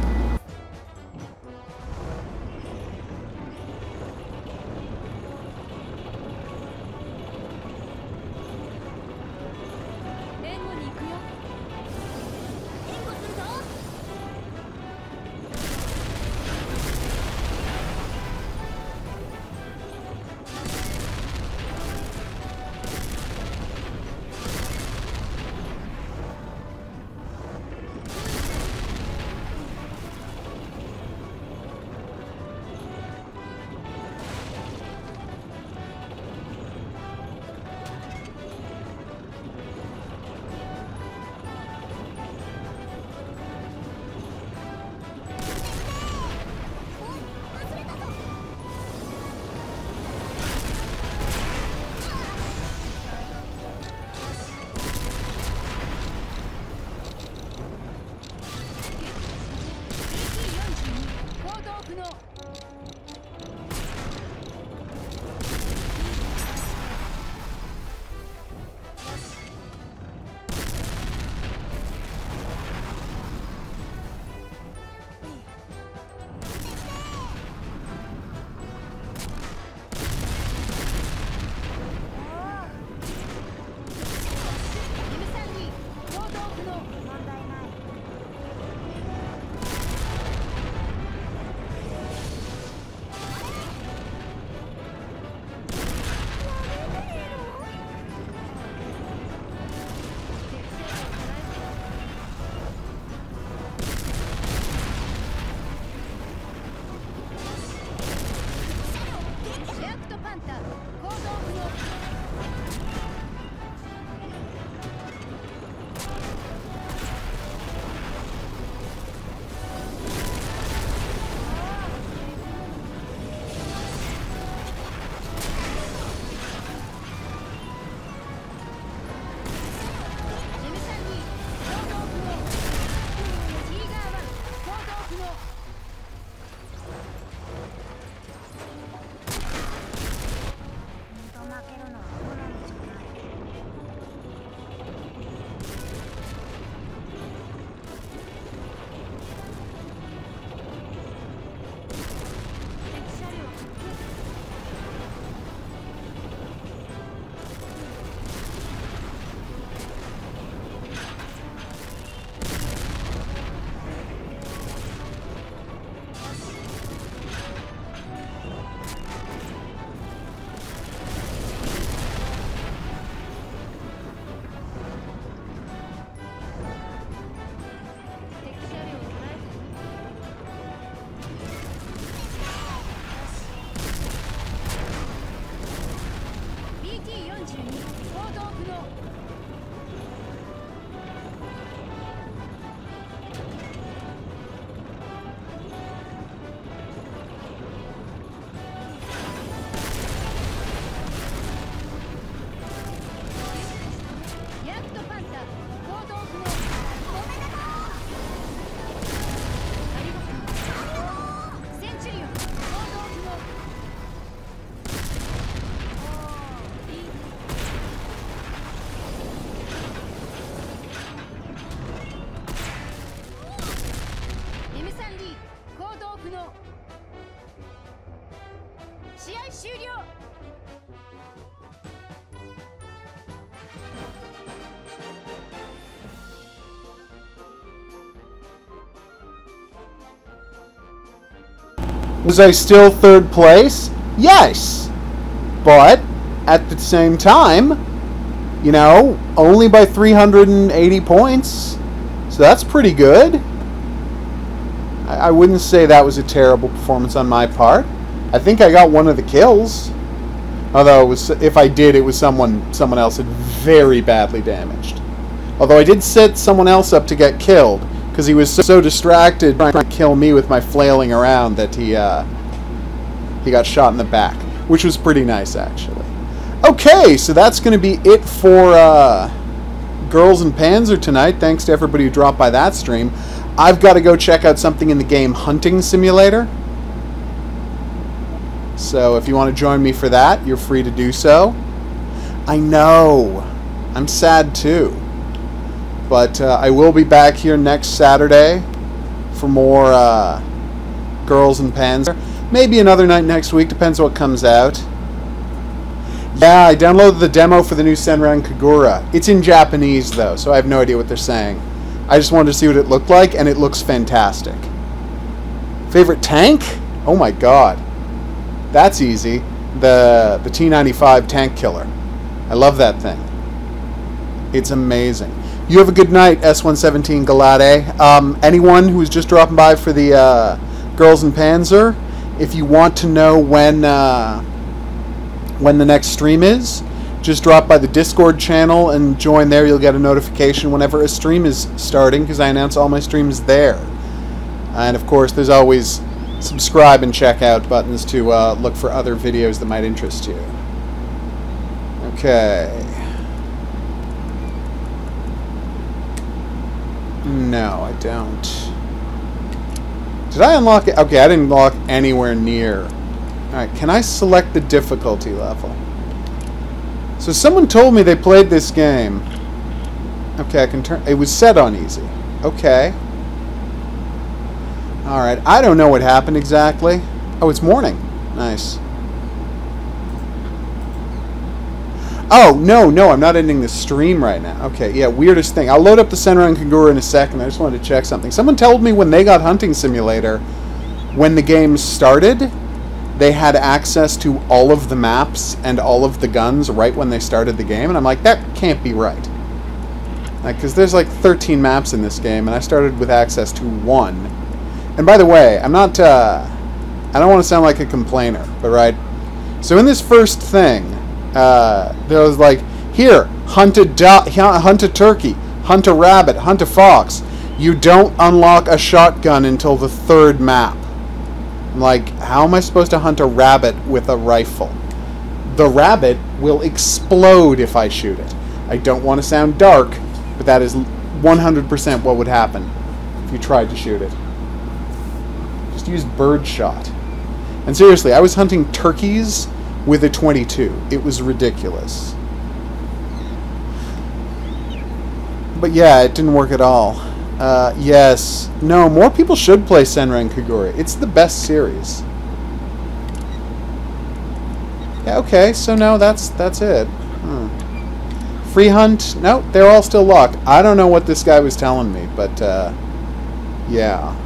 Was I still third place? Yes. But at the same time, you know, only by 380 points. So that's pretty good. I wouldn't say that was a terrible performance on my part. I think I got one of the kills. Although, it was, if I did, it was someone else had very badly damaged. Although I did set someone else up to get killed, because he was so distracted trying to kill me with my flailing around that he got shot in the back. Which was pretty nice, actually. Okay, so that's going to be it for Girls and Panzer tonight. Thanks to everybody who dropped by that stream. I've got to go check out something in the game Hunting Simulator. So if you want to join me for that, you're free to do so. I know. I'm sad too. But I will be back here next Saturday for more Girls and Panzer. Maybe another night next week, depends what comes out. Yeah, I downloaded the demo for the new Senran Kagura. It's in Japanese though, so I have no idea what they're saying. I just wanted to see what it looked like, and it looks fantastic. Favorite tank? Oh my god. That's easy. The T-95 tank killer. I love that thing. It's amazing. You have a good night, S117 Galade. Anyone who's just dropping by for the Girls and Panzer, if you want to know when the next stream is, just drop by the Discord channel and join there. You'll get a notification whenever a stream is starting, because I announce all my streams there. And of course, there's always subscribe and check out buttons to look for other videos that might interest you. Okay. No, I don't. Did I unlock it? Okay, I didn't unlock anywhere near. Alright, can I select the difficulty level? So someone told me they played this game. Okay, I can turn... It was set on easy. Okay. Alright, I don't know what happened exactly. Oh, it's morning. Nice. Oh, no, I'm not ending the stream right now. Okay, yeah, weirdest thing. I'll load up the Senran Kagura in a second. I just wanted to check something. Someone told me when they got Hunting Simulator, when the game started, they had access to all of the maps and all of the guns right when they started the game. And I'm like, that can't be right. Because there's like 13 maps in this game, and I started with access to 1. And by the way, I'm not, I don't want to sound like a complainer, but right? So in this first thing, there was like, here, hunt a turkey, hunt a rabbit, hunt a fox. You don't unlock a shotgun until the 3rd map. I'm like, how am I supposed to hunt a rabbit with a rifle? The rabbit will explode if I shoot it. I don't want to sound dark, but that is 100% what would happen if you tried to shoot it. Just use bird shot. And seriously, I was hunting turkeys with a .22. It was ridiculous. But yeah, it didn't work at all. Yes. No, more people should play Senran Kagura. It's the best series. Yeah, okay, so no, that's it. Free hunt? No, they're all still locked. I don't know what this guy was telling me, but yeah.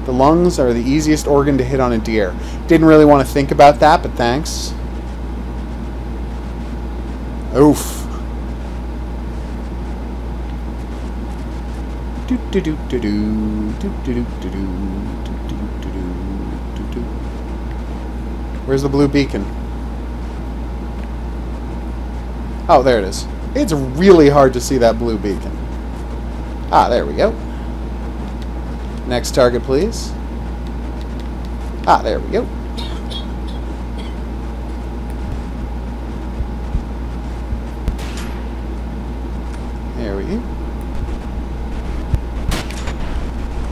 The lungs are the easiest organ to hit on a deer. Didn't really want to think about that, but thanks. Oof. Where's the blue beacon? Oh, there it is. It's really hard to see that blue beacon. Ah, there we go. Next target, please. Ah, there we go. There we go.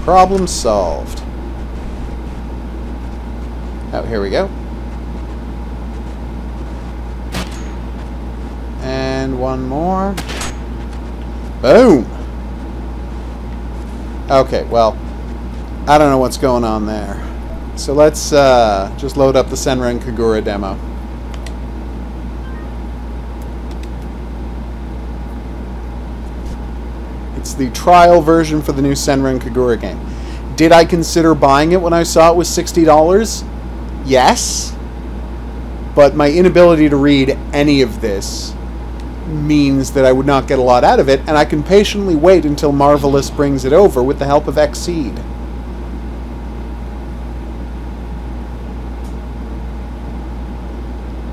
Problem solved. Oh, here we go. And one more. Boom! Okay, well, I don't know what's going on there. So let's just load up the Senran Kagura demo. It's the trial version for the new Senran Kagura game. Did I consider buying it when I saw it was $60? Yes. But my inability to read any of this means that I would not get a lot out of it, and I can patiently wait until Marvelous brings it over with the help of Xseed.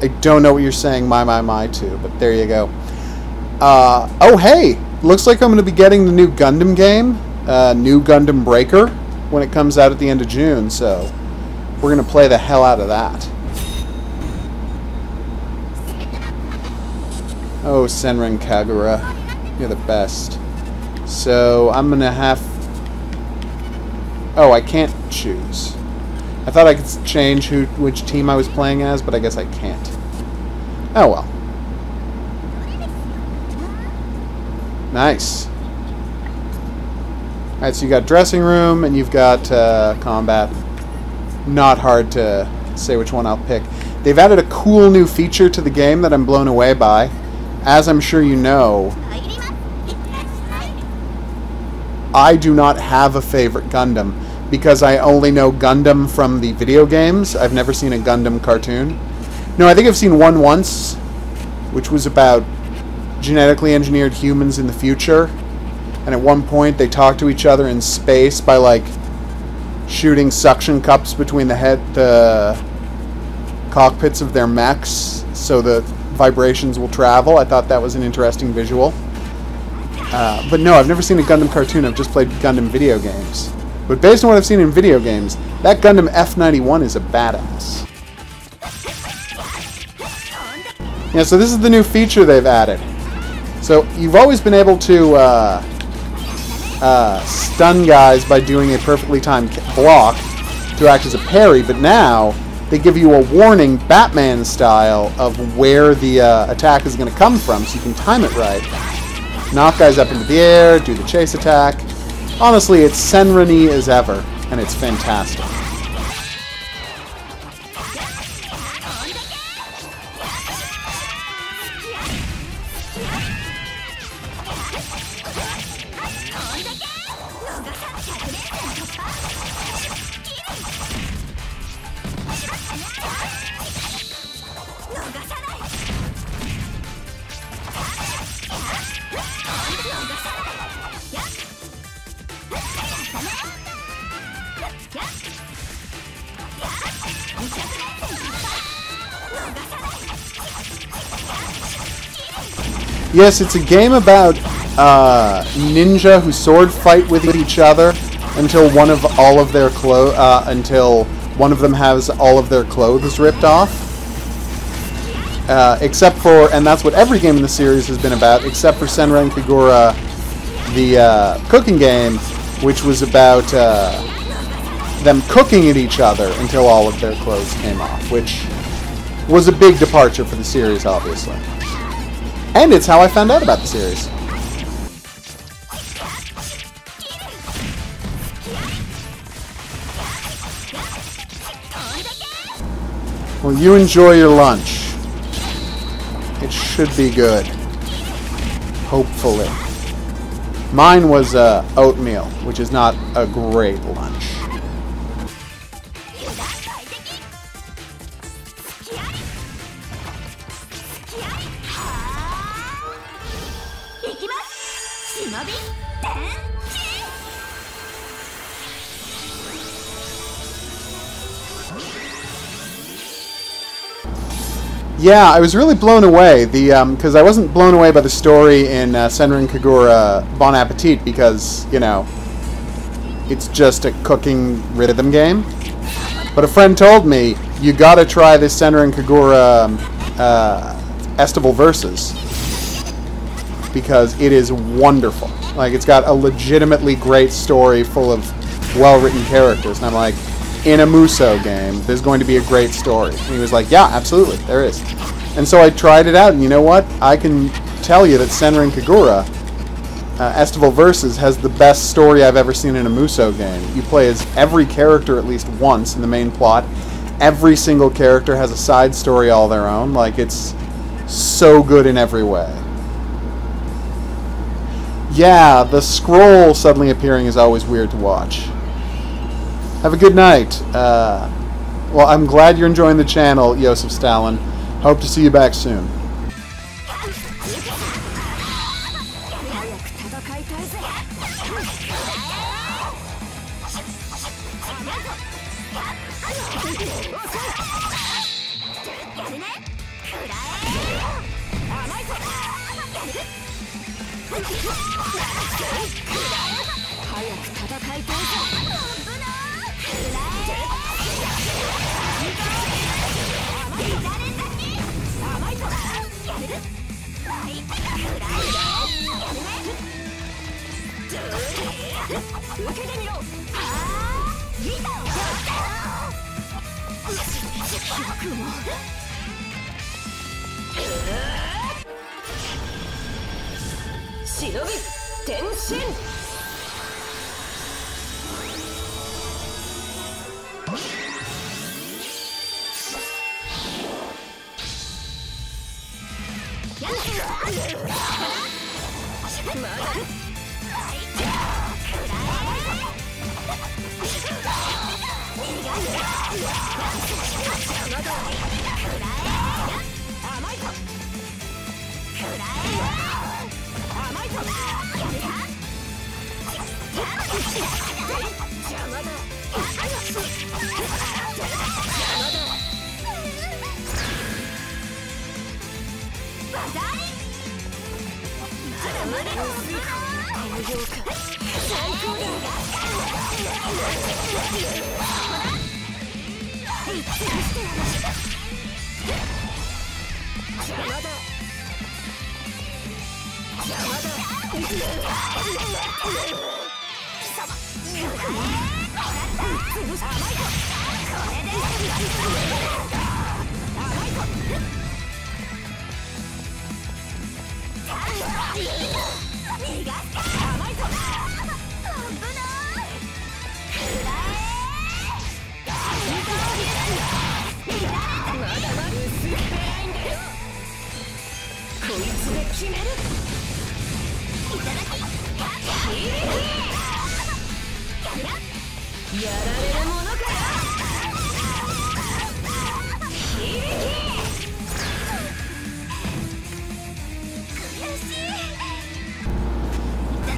I don't know what you're saying my to, but there you go. Oh hey! Looks like I'm going to be getting the new Gundam game, New Gundam Breaker, when it comes out at the end of June, so we're going to play the hell out of that. Oh, Senran Kagura, you're the best. So, I'm going to have... Oh, I can't choose. I thought I could change which team I was playing as, but I guess I can't. Oh well. Nice. Alright, so you got dressing room, and you've got combat. Not hard to say which one I'll pick. They've added a cool new feature to the game that I'm blown away by. As I'm sure you know, I do not have a favorite Gundam because I only know Gundam from the video games. I've never seen a Gundam cartoon. No, I think I've seen one once, which was about genetically engineered humans in the future. And at one point they talk to each other in space by like shooting suction cups between the cockpits of their mechs so the vibrations will travel. I thought that was an interesting visual. But no, I've never seen a Gundam cartoon. I've just played Gundam video games. But based on what I've seen in video games, that Gundam F91 is a badass. Yeah, so this is the new feature they've added. So you've always been able to stun guys by doing a perfectly timed block to act as a parry, but now they give you a warning, Batman style, of where the attack is going to come from, so you can time it right. Knock guys up into the air, do the chase attack. Honestly, it's Senran-y as ever, and it's fantastic. Yes, it's a game about ninja who sword fight with each other until one of them has all of their clothes ripped off. Except for, and that's what every game in the series has been about, except for Senran Kagura, the cooking game, which was about them cooking at each other until all of their clothes came off, which was a big departure for the series, obviously. And it's how I found out about the series. Well, you enjoy your lunch. It should be good. Hopefully. Mine was oatmeal, which is not a great lunch. Yeah, I was really blown away. Because I wasn't blown away by the story in Senran Kagura Bon Appetit because, you know, it's just a cooking rhythm game. But a friend told me, you gotta try this Senran Kagura Estival Versus because it is wonderful. Like, it's got a legitimately great story full of well-written characters. And I'm like, in a Musou game, there's going to be a great story. And he was like, yeah, absolutely, there is. And so I tried it out, and you know what? I can tell you that Senran Kagura Estival Versus has the best story I've ever seen in a Musou game. You play as every character at least once in the main plot. Every single character has a side story all their own. Like, it's so good in every way. Yeah, the scroll suddenly appearing is always weird to watch. Have a good night. Well, I'm glad you're enjoying the channel, Joseph Stalin. Hope to see you back soon.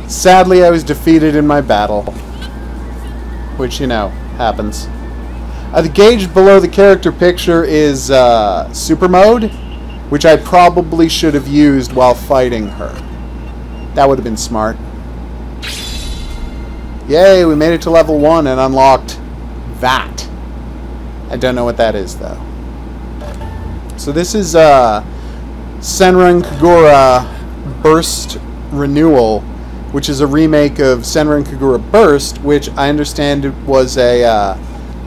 Sadly, I was defeated in my battle. Which, you know, happens. The gauge below the character picture is super mode, which I probably should have used while fighting her. That would have been smart. Yay, we made it to level 1 and unlocked that. I don't know what that is, though. So this is Senran Kagura Burst Renewal, which is a remake of Senran Kagura Burst, which I understand was a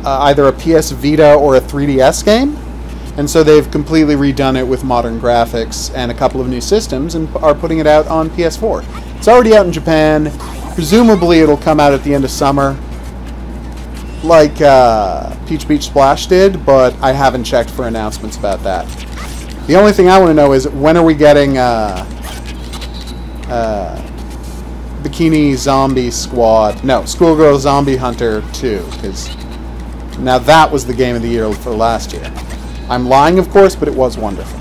either a PS Vita or a 3DS game. And so they've completely redone it with modern graphics and a couple of new systems and are putting it out on PS4. It's already out in Japan. Presumably it'll come out at the end of summer, like Peach Beach Splash did, but I haven't checked for announcements about that. The only thing I want to know is, when are we getting Bikini Zombie Squad? No, Schoolgirl Zombie Hunter 2, because now that was the game of the year for last year. I'm lying, of course, but it was wonderful.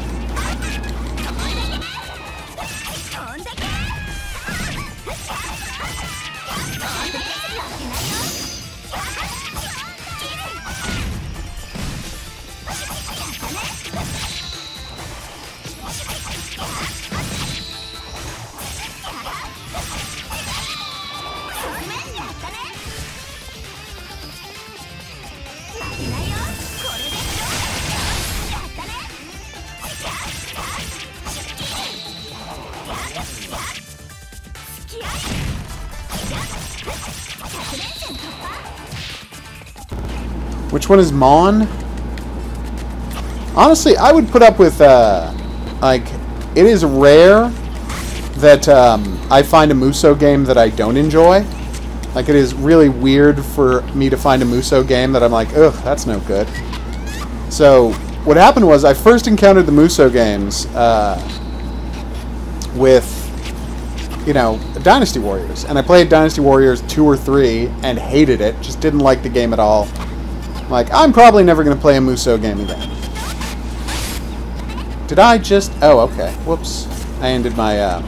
Which one is Mon? Honestly, I would put up with, like, it is rare that I find a Musou game that I don't enjoy. Like, it is really weird for me to find a Musou game that I'm like, ugh, that's no good. So, what happened was, I first encountered the Musou games with you know, Dynasty Warriors. And I played Dynasty Warriors 2 or 3 and hated it. Just didn't like the game at all. Like, I'm probably never going to play a Musou game again. Did I just... Oh, okay. Whoops. I ended my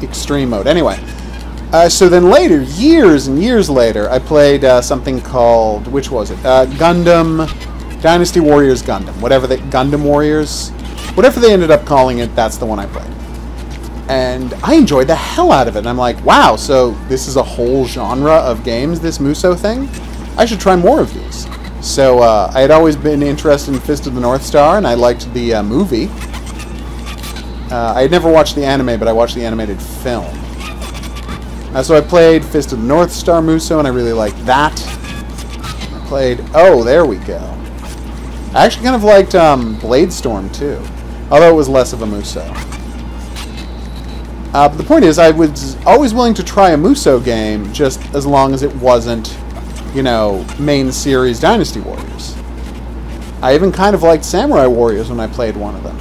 extreme mode. Anyway. So then later, years and years later, I played something called... Which was it? Gundam... Dynasty Warriors Gundam. Whatever they... Gundam Warriors... Whatever they ended up calling it, that's the one I played. And I enjoyed the hell out of it. And I'm like, wow, so this is a whole genre of games, this Musou thing? I should try more of these. So I had always been interested in Fist of the North Star, and I liked the movie. I had never watched the anime, but I watched the animated film. So I played Fist of the North Star Musou, and I really liked that. I played... Oh, there we go. I actually kind of liked Blade Storm, too. Although it was less of a Musou. But the point is, I was always willing to try a Musou game, just as long as it wasn't, you know, main series Dynasty Warriors. I even kind of liked Samurai Warriors when I played one of them.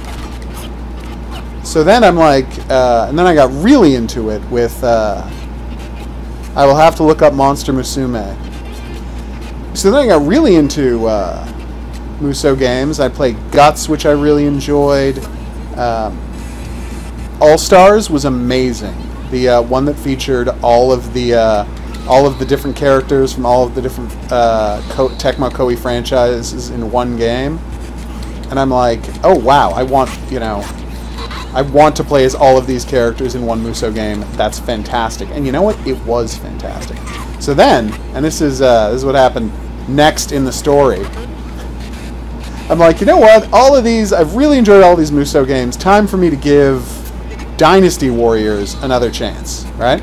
So then I'm like, and then I got really into it with, I will have to look up Monster Musume. So then I got really into Musou games. I played Guts, which I really enjoyed. All Stars was amazing. The one that featured all of the different characters from all of the different Tecmo Koei franchises in one game. And I'm like, oh wow, I want to play as all of these characters in one Musou game. That's fantastic. And you know what? It was fantastic. So then, and this is what happened next in the story. I'm like, you know what? All of these, I've really enjoyed all these Musou games. Time for me to give Dynasty Warriors another chance, right?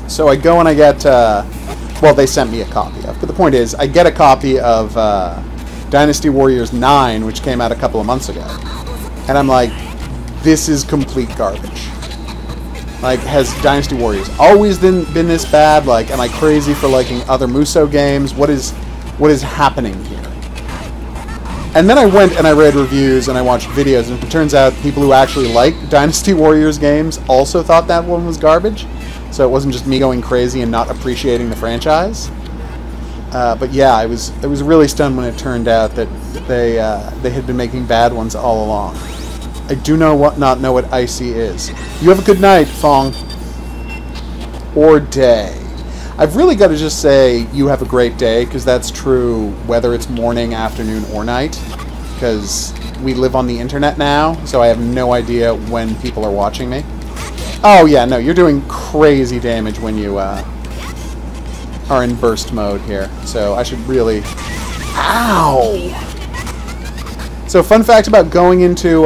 So I go and I get, well, they sent me a copy of, but the point is, I get a copy of Dynasty Warriors 9, which came out a couple of months ago. And I'm like, this is complete garbage. Like, has Dynasty Warriors always been this bad? Like, am I crazy for liking other Musou games? What is happening here? And then I went and I read reviews and I watched videos, and it turns out people who actually like Dynasty Warriors games also thought that one was garbage. So it wasn't just me going crazy and not appreciating the franchise. But yeah, I was really stunned when it turned out that they had been making bad ones all along. I do not know what Icy is. You have a good night, Fong. Or day. I've really got to just say you have a great day, because that's true whether it's morning, afternoon, or night. Because we live on the internet now, so I have no idea when people are watching me. Oh yeah, no, you're doing crazy damage when you are in burst mode here. So I should really... Ow! So fun fact about going into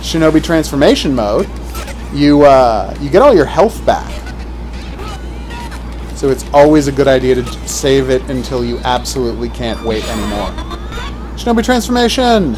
Shinobi Transformation mode, you get all your health back. So it's always a good idea to save it until you absolutely can't wait anymore. Shinobi Transformation!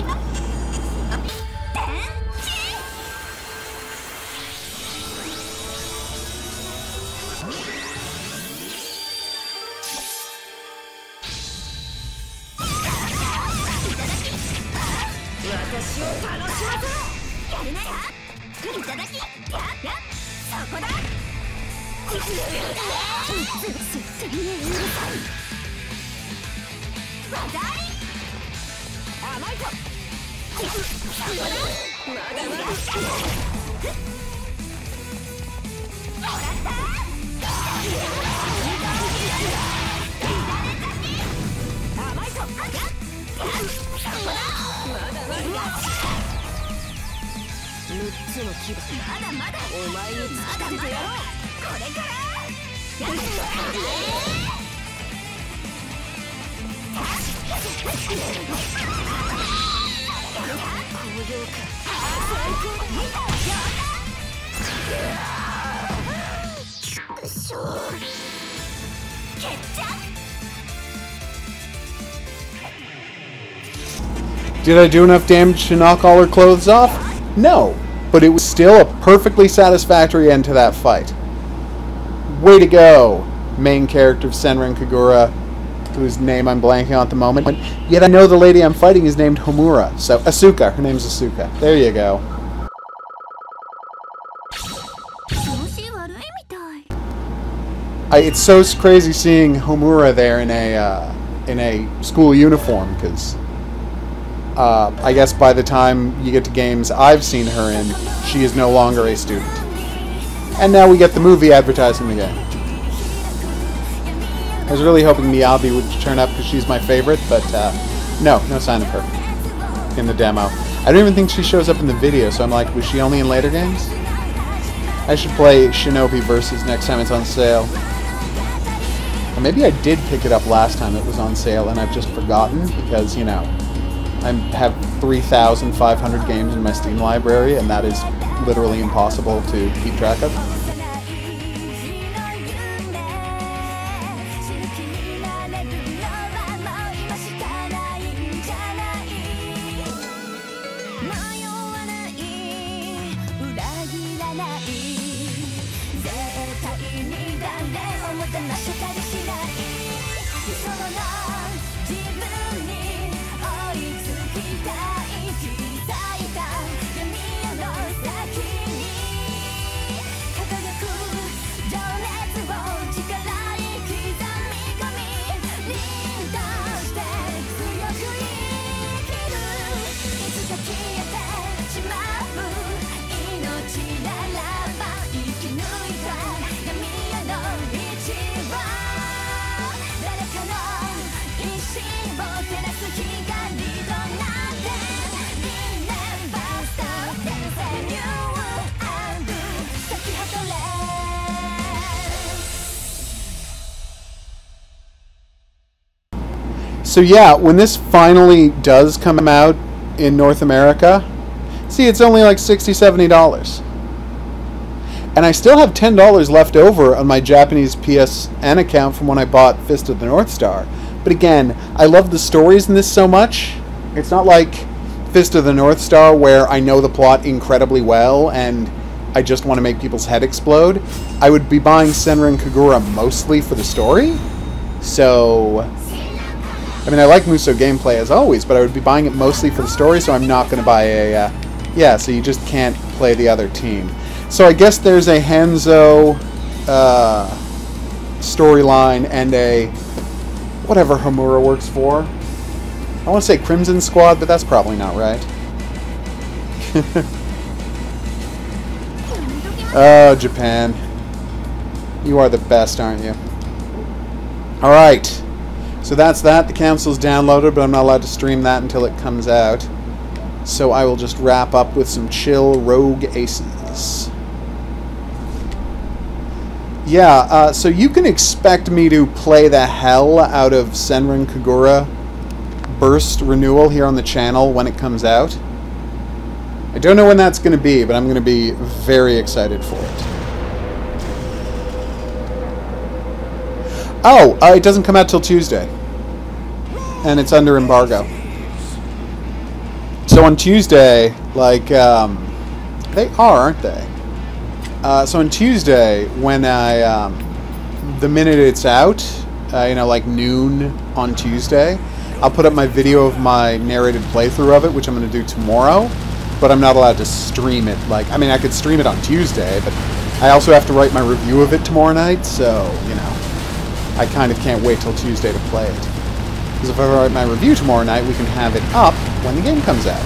Did I do enough damage to knock all her clothes off? No, but it was still a perfectly satisfactory end to that fight. Way to go, main character of Senran Kagura, whose name I'm blanking on at the moment. Yet I know the lady I'm fighting is named Homura, so Asuka. Her name's Asuka. There you go. It's so crazy seeing Homura there in a school uniform, because I guess by the time you get to games I've seen her in, she is no longer a student. And now we get the movie advertising the game. I was really hoping Miyabi would turn up because she's my favorite, but no sign of her in the demo. I don't even think she shows up in the video, so I'm like, was she only in later games? I should play Shinobi Versus next time it's on sale. Or maybe I did pick it up last time it was on sale and I've just forgotten because, you know, I have 3,500 games in my Steam library and that is literally impossible to keep track of. So yeah, when this finally does come out in North America, see, it's only like $60, $70. And I still have $10 left over on my Japanese PSN account from when I bought Fist of the North Star. But again, I love the stories in this so much. It's not like Fist of the North Star where I know the plot incredibly well and I just want to make people's head explode. I would be buying Senran Kagura mostly for the story. So I mean, I like Muso gameplay as always, but I would be buying it mostly for the story, so I'm not going to buy a... yeah, so you just can't play the other team. So I guess there's a Hanzo storyline and a... whatever Homura works for. I want to say Crimson Squad, but that's probably not right. Oh, Japan. You are the best, aren't you? Alright. So that's that. The council's downloaded, but I'm not allowed to stream that until it comes out. So I will just wrap up with some chill Rogue Aces. Yeah, so you can expect me to play the hell out of Senran Kagura Burst Renewal here on the channel when it comes out. I don't know when that's going to be, but I'm going to be very excited for it. Oh, it doesn't come out till Tuesday. And it's under embargo. So on Tuesday, like, they are, aren't they? So on Tuesday, when I, the minute it's out, you know, like noon on Tuesday, I'll put up my video of my narrated playthrough of it, which I'm going to do tomorrow. But I'm not allowed to stream it. Like, I mean, I could stream it on Tuesday, but I also have to write my review of it tomorrow night, so, you know. I kind of can't wait till Tuesday to play it. Because if I write my review tomorrow night, we can have it up when the game comes out.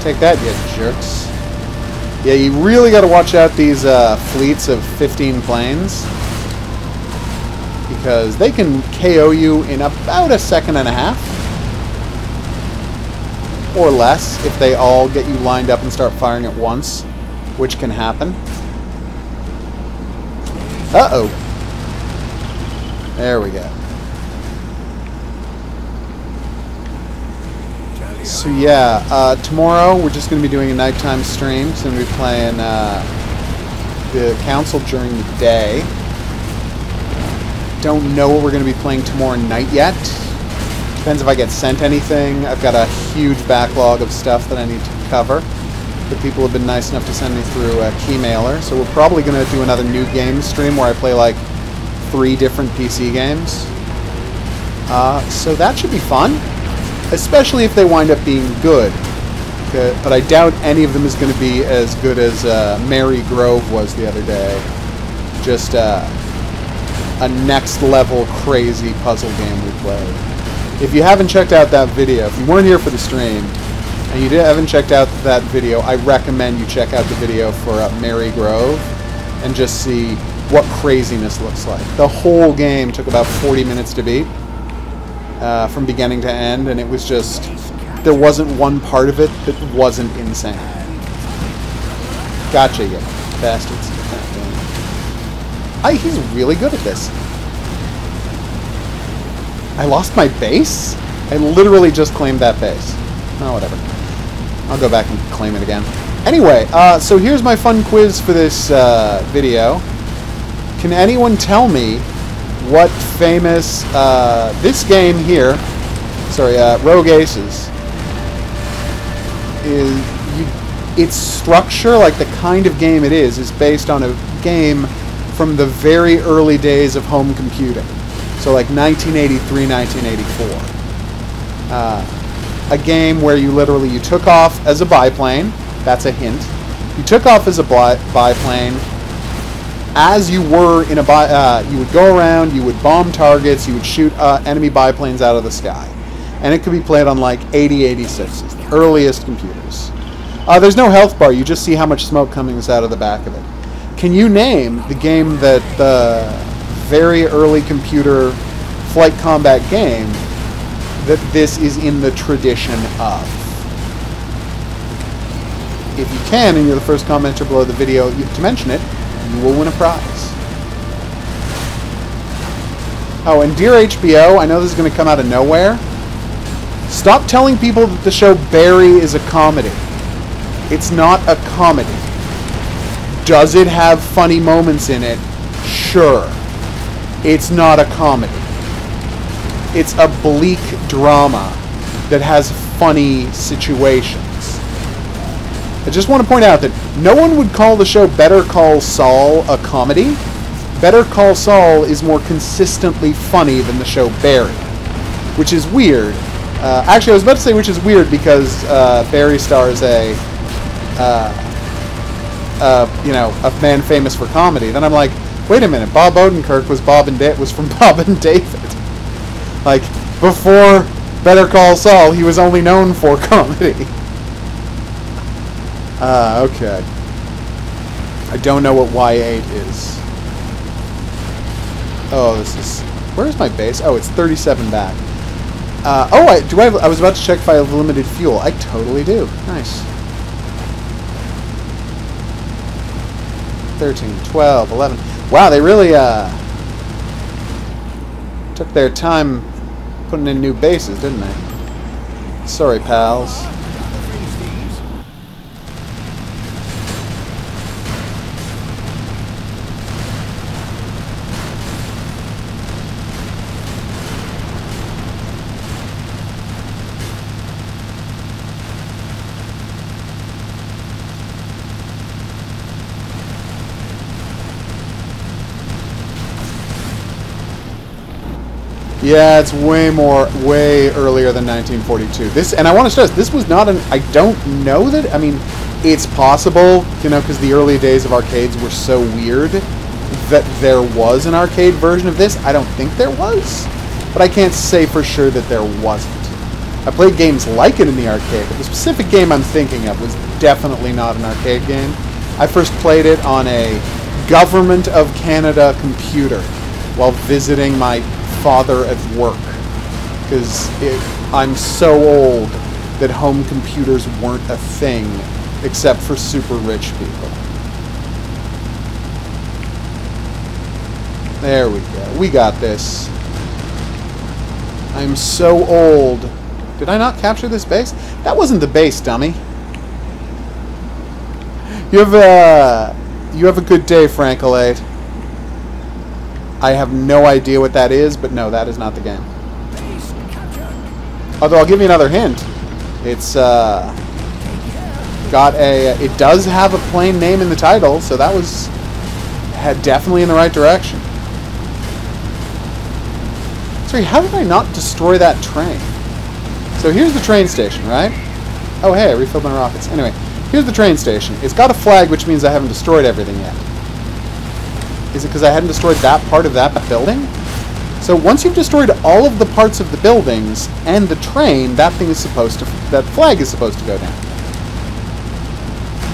Take that, you jerks. Yeah, you really got to watch out these fleets of 15 planes. Because they can KO you in about a second and a half. Or less, if they all get you lined up and start firing at once. Which can happen. Uh-oh. There we go. So yeah, tomorrow we're just going to be doing a nighttime stream. So we're going to be playing the council during the day. Don't know what we're going to be playing tomorrow night yet. Depends if I get sent anything. I've got a huge backlog of stuff that I need to cover. But people have been nice enough to send me through a keymailer. So we're probably going to do another new game stream where I play like 3 different PC games. So that should be fun. Especially if they wind up being good. But I doubt any of them is going to be as good as Mary Grove was the other day. Just a next level crazy puzzle game we played. If you haven't checked out that video, if you weren't here for the stream, and you haven't checked out that video, I recommend you check out the video for Mary Grove and just see what craziness looks like. The whole game took about 40 minutes to beat, from beginning to end, and it was just, there wasn't one part of it that wasn't insane. Gotcha, you bastards. He's really good at this. I lost my base? I literally just claimed that base. Oh, whatever. I'll go back and claim it again. Anyway, so here's my fun quiz for this video. Can anyone tell me what famous, this game here, sorry, Rogue Aces, its structure, like the kind of game it is based on a game from the very early days of home computing. So like 1983, 1984. A game where you literally, took off as a biplane. That's a hint. You took off as a biplane. As you were in a you would go around, you would bomb targets, you would shoot enemy biplanes out of the sky. And it could be played on like 8086s, the earliest computers. There's no health bar, you just see how much smoke comes out of the back of it. Can you name the game that the very early computer flight combat game that this is in the tradition of? If you can, and you're the first commenter below the video to mention it, you will win a prize. Oh, and dear HBO, I know this is going to come out of nowhere. Stop telling people that the show Barry is a comedy. It's not a comedy. Does it have funny moments in it? Sure. It's not a comedy. It's a bleak drama that has funny situations. I just want to point out that no one would call the show Better Call Saul a comedy. Better Call Saul is more consistently funny than the show Barry, which is weird. Actually, I was about to say which is weird because Barry stars a man famous for comedy. Then I'm like, wait a minute, Bob Odenkirk was from Bob and David. Like, before Better Call Saul, he was only known for comedy. Okay. I don't know what Y8 is. Oh, this is... Where's my base? Oh, it's 37 back. I was about to check if I have limited fuel. I totally do. Nice. 13, 12, 11. Wow, they really, took their time putting in new bases, didn't they? Sorry, pals. Yeah, it's way earlier than 1942. This, and I want to stress, this was not I don't know that, I mean, it's possible, because the early days of arcades were so weird that there was an arcade version of this. I don't think there was, but I can't say for sure that there wasn't. I played games like it in the arcade, but the specific game I'm thinking of was definitely not an arcade game. I first played it on a Government of Canada computer while visiting my father at work, because I'm so old that home computers weren't a thing except for super rich people. There we go. We got this. I'm so old. Did I not capture this base? That wasn't the base, dummy. You have a good day, Frankolate. I have no idea what that is, but no, that is not the game. Although I'll give you another hint. It's got it does have a plain name in the title, so that was definitely in the right direction. Sorry, how did I not destroy that train? So here's the train station, right? Oh, hey, I refilled my rockets. Anyway, here's the train station. It's got a flag, which means I haven't destroyed everything yet. Is it because I hadn't destroyed that part of that building? So once you've destroyed all of the parts of the buildings and the train, that flag is supposed to go down.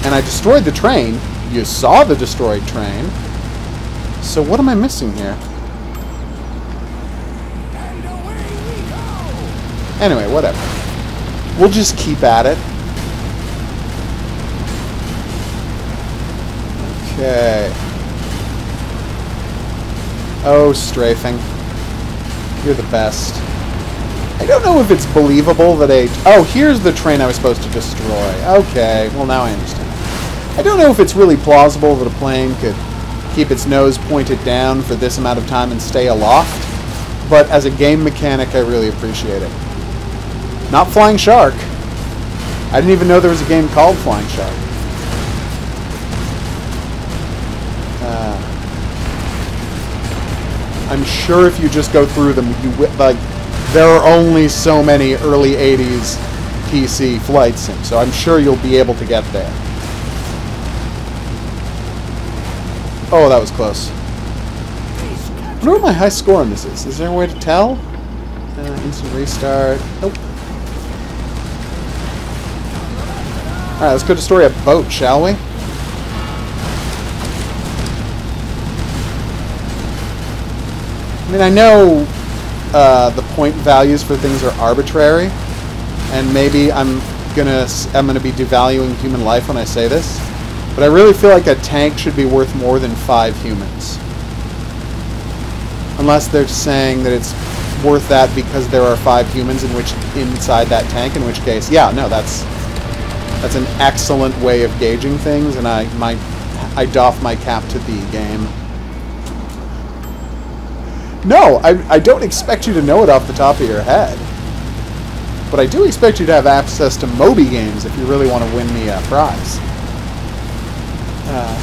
And I destroyed the train. You saw the destroyed train. So what am I missing here? Anyway, whatever. We'll just keep at it. Okay. Oh, strafing. You're the best. I don't know if it's believable that oh, here's the train I was supposed to destroy. Okay, well now I understand. I don't know if it's really plausible that a plane could keep its nose pointed down for this amount of time and stay aloft, but as a game mechanic, I really appreciate it. Not Flying Shark. I didn't even know there was a game called Flying Shark. I'm sure if you just go through them, there are only so many early 80s PC flight sims, so I'm sure you'll be able to get there. Oh, that was close. I wonder what my high score on this is. Is there a way to tell? Instant restart. Nope. Alright, let's go destroy a boat, shall we? I mean, I know the point values for things are arbitrary, and maybe I'm gonna be devaluing human life when I say this, but I really feel like a tank should be worth more than 5 humans. Unless they're saying that it's worth that because there are 5 humans inside that tank, in which case, yeah, no, that's an excellent way of gauging things, and I doff my cap to the game. No, I don't expect you to know it off the top of your head. But I do expect you to have access to Moby games if you really want to win the prize.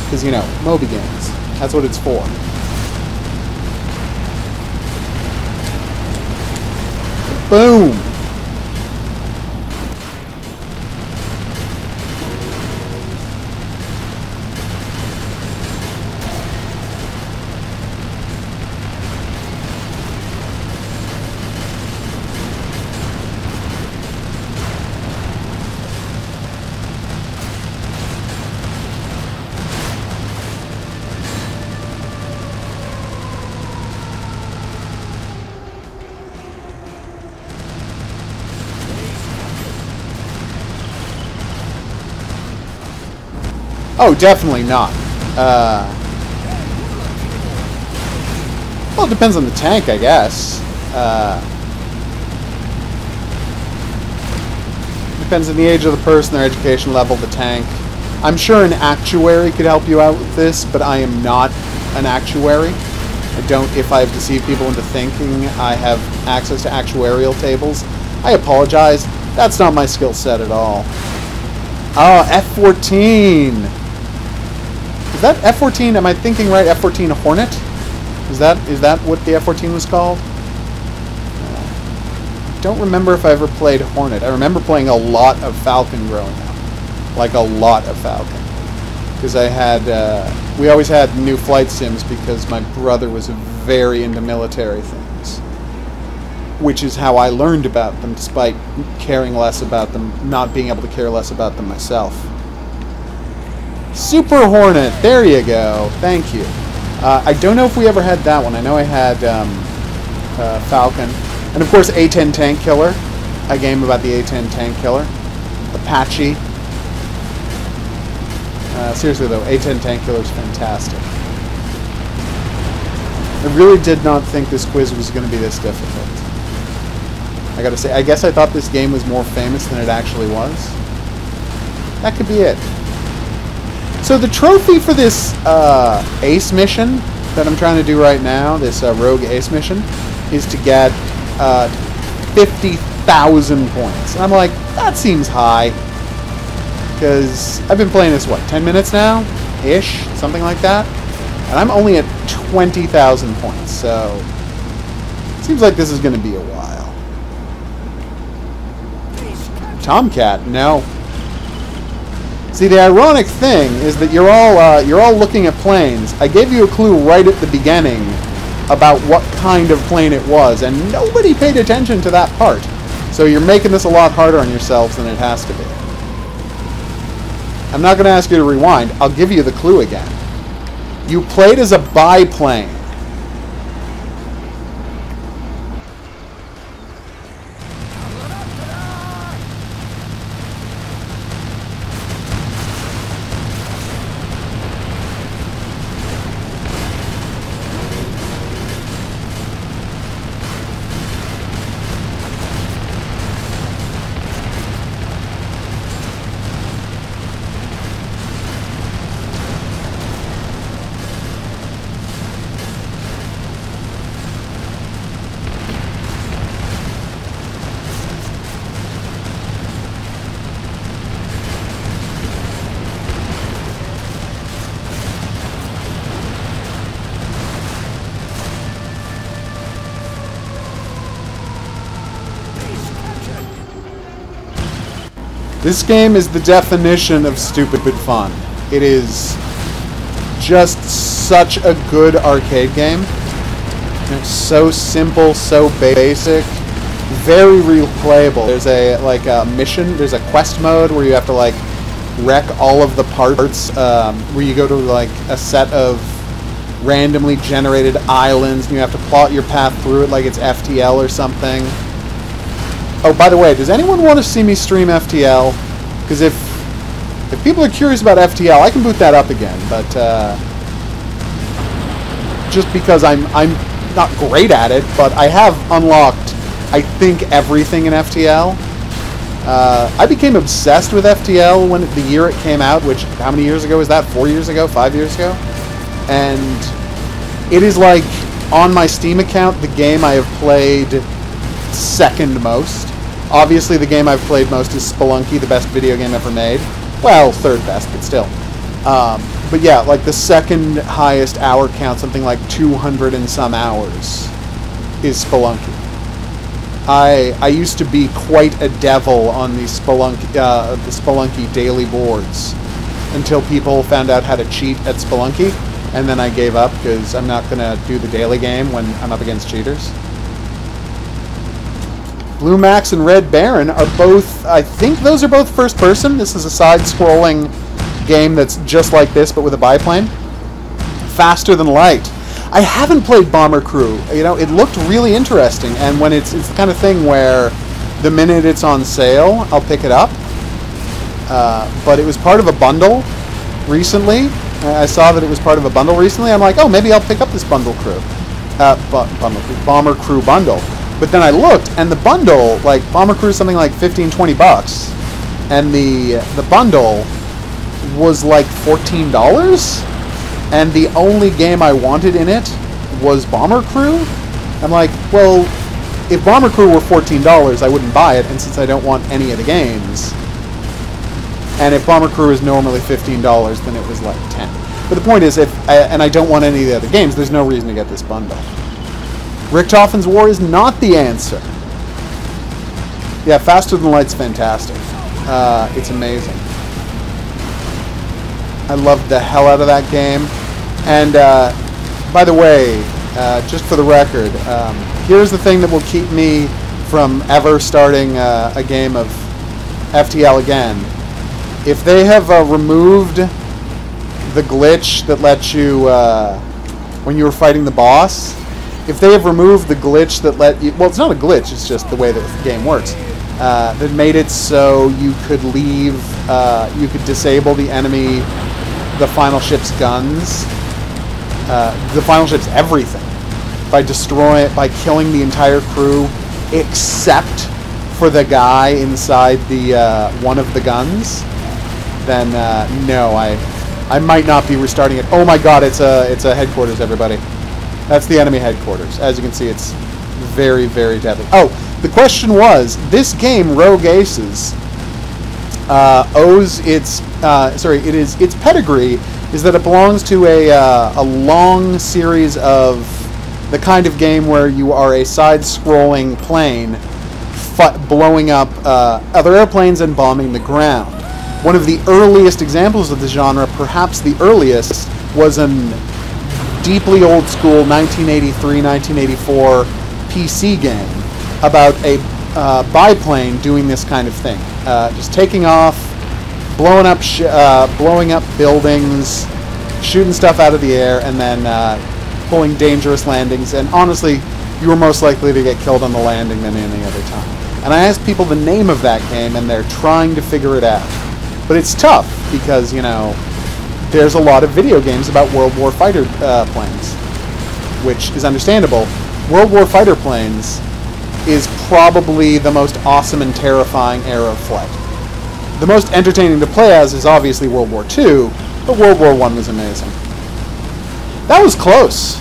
Because, you know, Moby games. That's what it's for. Boom! Oh, definitely not. Well, it depends on the tank, I guess. Depends on the age of the person, their education level, the tank. I'm sure an actuary could help you out with this, but I am not an actuary. I don't, if I've deceived people into thinking I have access to actuarial tables, I apologize. That's not my skill set at all. Oh, F-14! Is that F-14? Am I thinking right? F-14 Hornet? Is that what the F-14 was called? Don't remember if I ever played Hornet. I remember playing a lot of Falcon growing up. Like a lot of Falcon. Because I had, we always had new flight sims because my brother was very into military things. Which is how I learned about them, despite caring less about them, not being able to care less about them myself. Super Hornet, there you go. Thank you. I don't know if we ever had that one. I know I had Falcon. And of course, A-10 Tank Killer. A game about the A-10 Tank Killer. Apache. Seriously though, A-10 Tank Killer is fantastic. I really did not think this quiz was going to be this difficult. I gotta say, I guess I thought this game was more famous than it actually was. That could be it. So the trophy for this ace mission that I'm trying to do right now, this rogue ace mission, is to get 50,000 points. And I'm like, that seems high. Because I've been playing this, what, 10 minutes now? Ish? Something like that? And I'm only at 20,000 points, so it seems like this is going to be a while. Tomcat? No. See, the ironic thing is that you're all looking at planes. I gave you a clue right at the beginning about what kind of plane it was, and nobody paid attention to that part. So you're making this a lot harder on yourselves than it has to be. I'm not going to ask you to rewind. I'll give you the clue again. You played as a biplane. This game is the definition of stupid fun. It is just such a good arcade game. It's so simple, so basic, very replayable. There's a mission, there's a quest mode where you have to like wreck all of the parts, where you go to like a set of randomly generated islands and you have to plot your path through it like it's FTL or something. Oh, by the way, does anyone want to see me stream FTL? Because if people are curious about FTL, I can boot that up again. But just because I'm not great at it, but I have unlocked, I think, everything in FTL. I became obsessed with FTL when the year it came out, which, how many years ago was that? 4 years ago? 5 years ago? And it is like, on my Steam account, the game I have played second most. Obviously, the game I've played most is Spelunky, the best video game ever made. Well, third best, but still. But yeah, like the second highest hour count, something like 200 and some hours, is Spelunky. I used to be quite a devil on the Spelunky daily boards until people found out how to cheat at Spelunky, and then I gave up because I'm not going to do the daily game when I'm up against cheaters. Blue Max and Red Baron are both, I think those are both first person. This is a side-scrolling game that's just like this, but with a biplane. Faster than light. I haven't played Bomber Crew. You know, it looked really interesting, and when it's the kind of thing where the minute it's on sale, I'll pick it up. But it was part of a bundle recently. I saw that it was part of a bundle recently. I'm like, oh, maybe I'll pick up this Bomber Crew bundle. But then I looked, and the bundle, like, Bomber Crew is something like 15, 20 bucks. And the bundle was like $14. And the only game I wanted in it was Bomber Crew. I'm like, well, if Bomber Crew were $14, I wouldn't buy it. And since I don't want any of the games, and if Bomber Crew is normally $15, then it was like 10. But the point is, and I don't want any of the other games, there's no reason to get this bundle. Richtofen's War is not the answer. Yeah, Faster Than Light's fantastic. It's amazing. I loved the hell out of that game. And, by the way, just for the record, here's the thing that will keep me from ever starting a game of FTL again. If they have removed the glitch that lets you, when you were fighting the boss, if they have removed the glitch that let you... Well, it's not a glitch, it's just the way that the game works. That made it so you could leave... you could disable the enemy, the final ship's guns, the final ship's everything, by killing the entire crew, except for the guy inside the one of the guns, then no, I might not be restarting it. Oh my god, it's a headquarters, everybody. That's the enemy headquarters. As you can see, it's very, very deadly. Oh, the question was, this game, Rogue Aces, owes its its pedigree is that it belongs to a long series of the kind of game where you are a side-scrolling plane blowing up other airplanes and bombing the ground. one of the earliest examples of the genre, perhaps the earliest, was an deeply old school 1983-1984 PC game about a biplane doing this kind of thing, just taking off, blowing up buildings, shooting stuff out of the air, and then pulling dangerous landings. And honestly, you were most likely to get killed on the landing than any other time. And I asked people the name of that game, and they're trying to figure it out. But it's tough because, you know, there's a lot of video games about World War fighter planes, which is understandable. World War fighter planes is probably the most awesome and terrifying era of flight. The most entertaining to play as is obviously World War II, but World War I was amazing. That was close.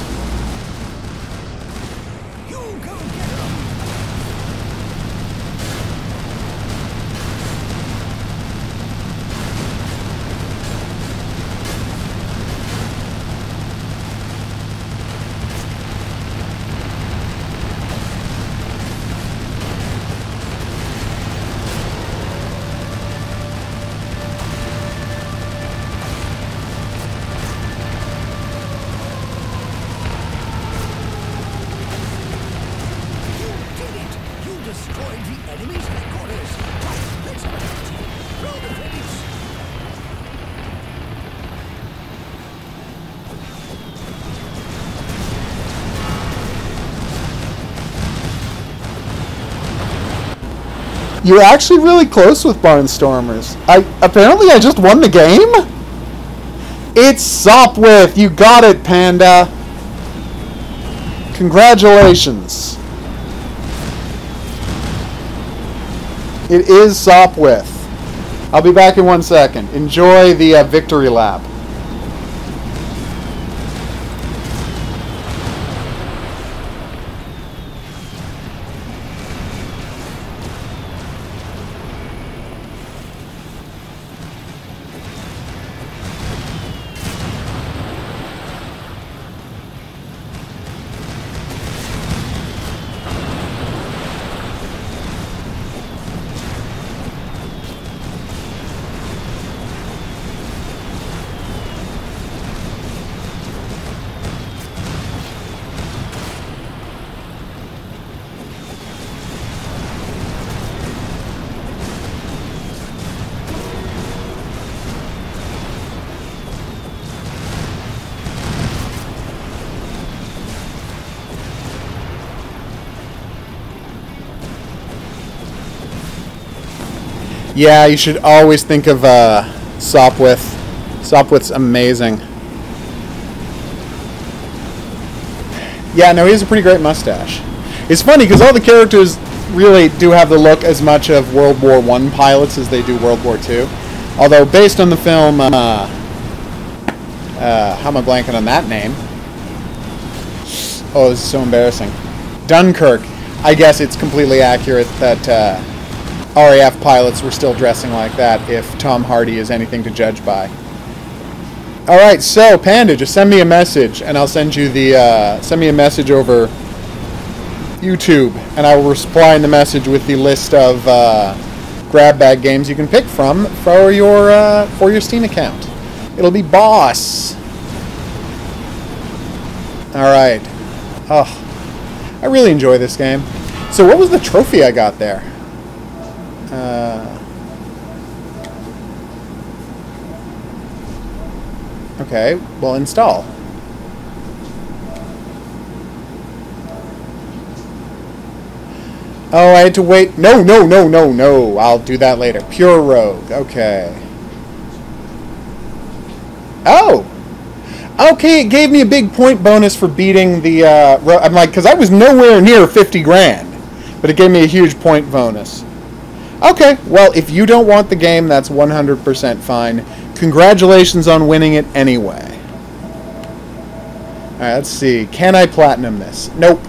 You're actually really close with Barnstormers. Apparently I just won the game? It's Sopwith! You got it, Panda! Congratulations. It is Sopwith. I'll be back in 1 second. Enjoy the victory lap. Yeah, you should always think of Sopwith. Sopwith's amazing. Yeah, no, he has a pretty great mustache. It's funny because all the characters really do have the look as much of World War I pilots as they do World War II. Although, based on the film, how am I blanking on that name? Oh, this is so embarrassing. Dunkirk. I guess it's completely accurate that RAF pilots were still dressing like that if Tom Hardy is anything to judge by. Alright, so Panda, just send me a message and I'll send you the send me a message over YouTube and I will reply in the message with the list of grab bag games you can pick from for your Steam account. It'll be boss. Alright. Oh, I really enjoy this game. So what was the trophy I got there? Okay, well, install. Oh, I had to wait. No, no, no, no, no. I'll do that later. Pure Rogue. Okay. Oh! Okay, it gave me a big point bonus for beating the, I'm like, because I was nowhere near 50 grand. But it gave me a huge point bonus. Okay, well, if you don't want the game, that's 100% fine. Congratulations on winning it anyway. Alright, let's see. Can I platinum this? Nope.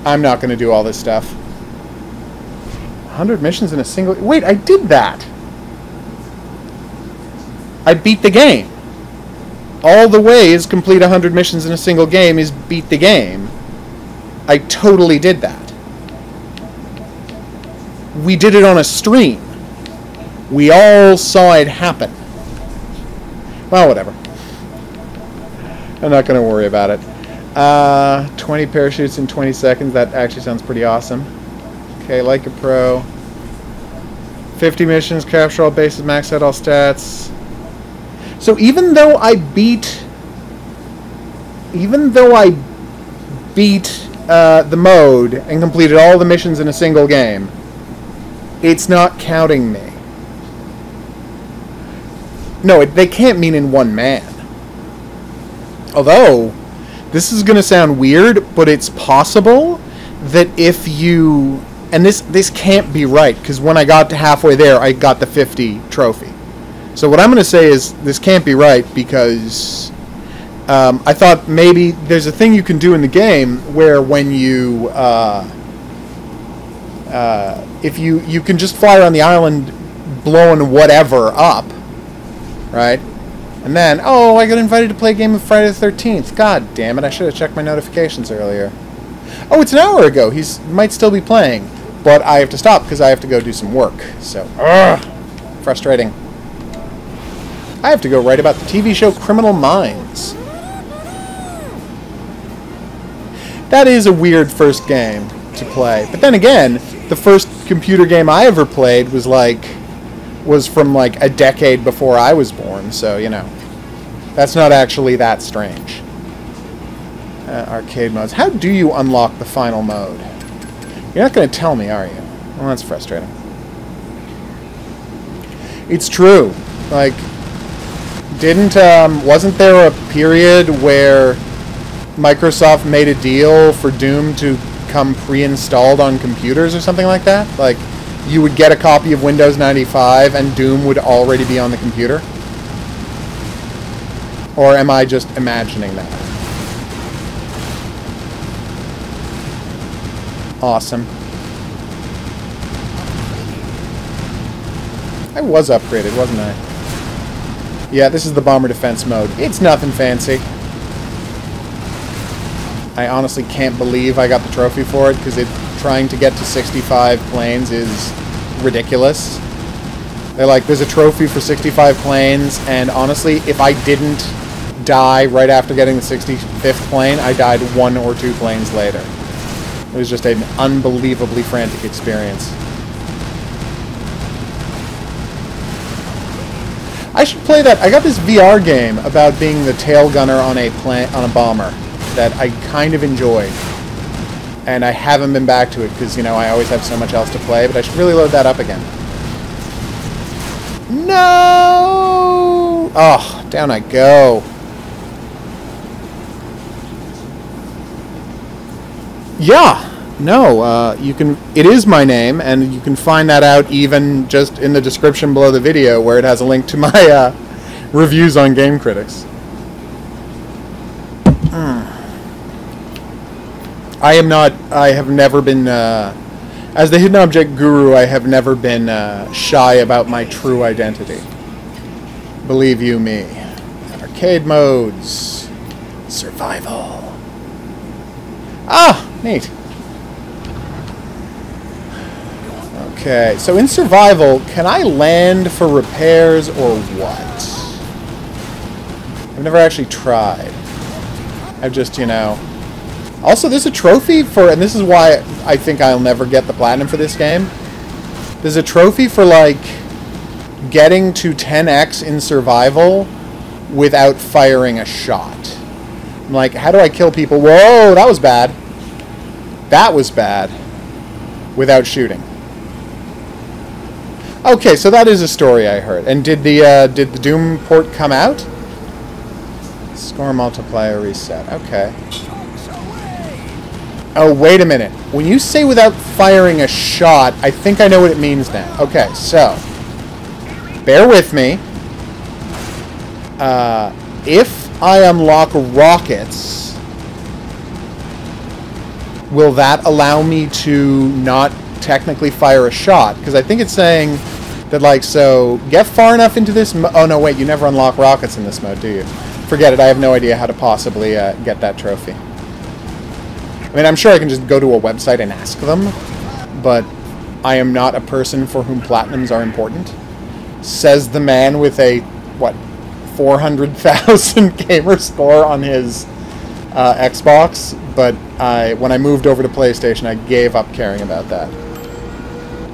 I'm not going to do all this stuff. 100 missions in a single... Wait, I did that! I beat the game. All the ways complete 100 missions in a single game is beat the game. I totally did that. We did it on a stream. We all saw it happen. Well, whatever. I'm not going to worry about it. 20 parachutes in 20 seconds. That actually sounds pretty awesome. Okay, like a pro. 50 missions, capture all bases, max out all stats. So even though I beat the mode and completed all the missions in a single game, it's not counting me. No, they can't mean in one man. Although, this is going to sound weird, but it's possible that if you... And this can't be right, because when I got to halfway there, I got the 50 trophy. So what I'm going to say is, this can't be right, because I thought maybe there's a thing you can do in the game where when you... if you can just fly around the island blowing whatever up, right? And then, oh, I got invited to play a game of Friday the 13th. God damn it, I should have checked my notifications earlier. Oh, it's an hour ago. He might still be playing. But I have to stop because I have to go do some work. So, frustrating. I have to go write about the TV show Criminal Minds. That is a weird first game to play. But then again, the first computer game I ever played was from like a decade before I was born. So, you know, that's not actually that strange. Arcade modes. How do you unlock the final mode? You're not going to tell me, are you? Well, that's frustrating. It's true. Like, wasn't there a period where Microsoft made a deal for Doom to come pre-installed on computers or something like that? Like, you would get a copy of Windows 95 and Doom would already be on the computer? Or am I just imagining that? Awesome. I was upgraded, wasn't I? Yeah, this is the bomber defense mode. It's nothing fancy. I honestly can't believe I got the trophy for it, because trying to get to 65 planes is ridiculous. They're like, there's a trophy for 65 planes, and honestly, if I didn't die right after getting the 65th plane, I died 1 or 2 planes later. It was just an unbelievably frantic experience. I should play that. I got this VR game about being the tail gunner on a bomber that I kind of enjoyed. And I haven't been back to it because, you know, I always have so much else to play, but I should really load that up again. No! Oh, down I go. Yeah, no, you can. It is my name, and you can find that out even just in the description below the video, where it has a link to my reviews on Game Critics. I have never been, as the hidden object guru, I have never been shy about my true identity. Believe you me. Arcade modes. Survival. Ah! Neat. Okay, so in survival, can I land for repairs or what? I've never actually tried. I've just, you know... Also, there's a trophy for... And this is why I think I'll never get the platinum for this game. There's a trophy for, like, getting to 10x in survival without firing a shot. I'm like, how do I kill people? Whoa, that was bad. That was bad. Without shooting. Okay, so that is a story I heard. And did the Doom port come out? Score multiplier reset. Okay. Oh, wait a minute. When you say without firing a shot, I think I know what it means now. Okay, so bear with me. If I unlock rockets, will that allow me to not technically fire a shot? Because I think it's saying that, like, so get far enough into this oh no, wait, you never unlock rockets in this mode, do you? Forget it, I have no idea how to possibly get that trophy. I mean, I'm sure I can just go to a website and ask them, but I am not a person for whom platinums are important. says the man with a, what, 400,000 gamer score on his Xbox, but when I moved over to PlayStation, I gave up caring about that.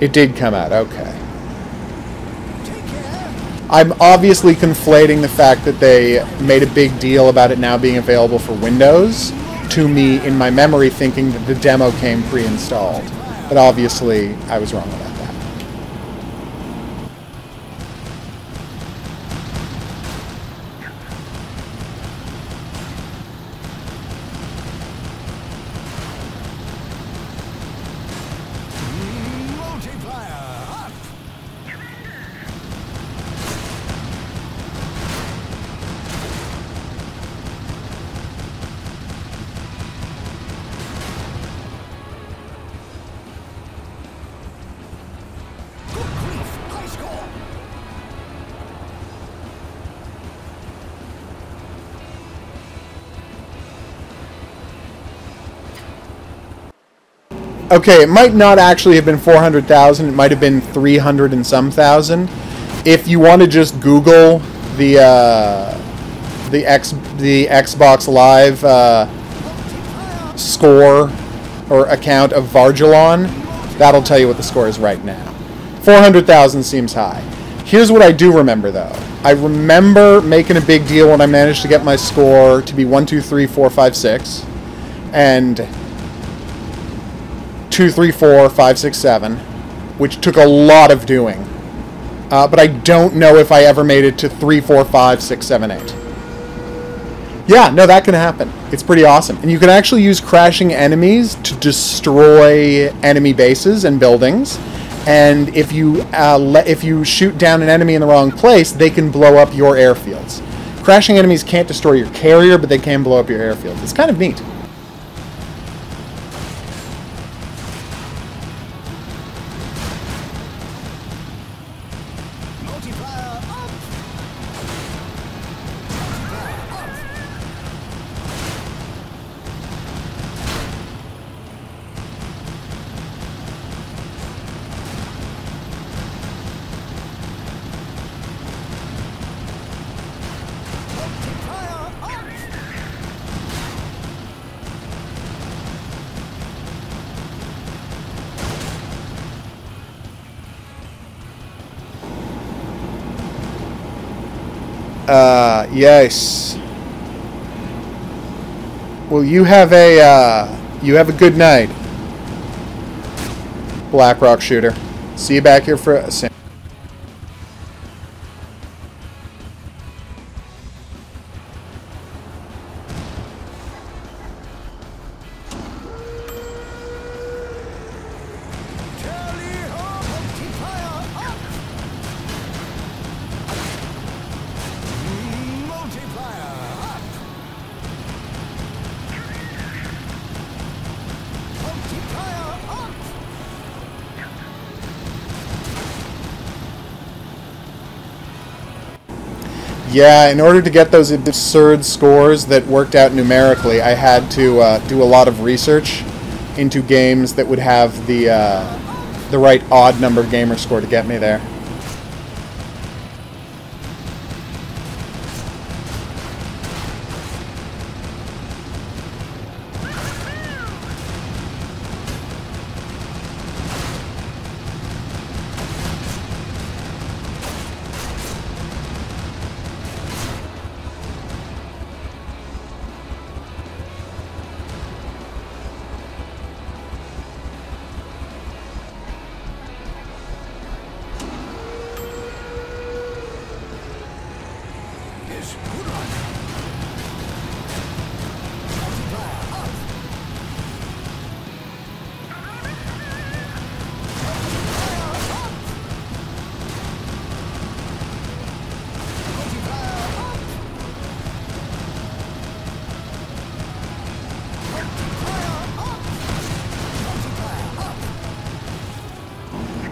It did come out, okay. I'm obviously conflating the fact that they made a big deal about it now being available for Windows to me in my memory thinking that the demo came pre-installed. But obviously, I was wrong about that. Okay, it might not actually have been 400,000. It might have been 300 and some thousand. If you want to just Google the Xbox Live score or account of Vargelon, that'll tell you what the score is right now. 400,000 seems high. Here's what I do remember, though. I remember making a big deal when I managed to get my score to be 1, 2, 3, 4, 5, 6, and 2, 3, 4, 5, 6, 7, which took a lot of doing. But I don't know if I ever made it to 3, 4, 5, 6, 7, 8. Yeah, no, that can happen. It's pretty awesome. And you can actually use crashing enemies to destroy enemy bases and buildings. And if you shoot down an enemy in the wrong place, they can blow up your airfields. Crashing enemies can't destroy your carrier, but they can blow up your airfield. It's kind of neat. Yes. Well, you have a good night, Blackrock Shooter. See you back here for a Yeah, in order to get those absurd scores that worked out numerically, I had to do a lot of research into games that would have the right odd number gamer score to get me there.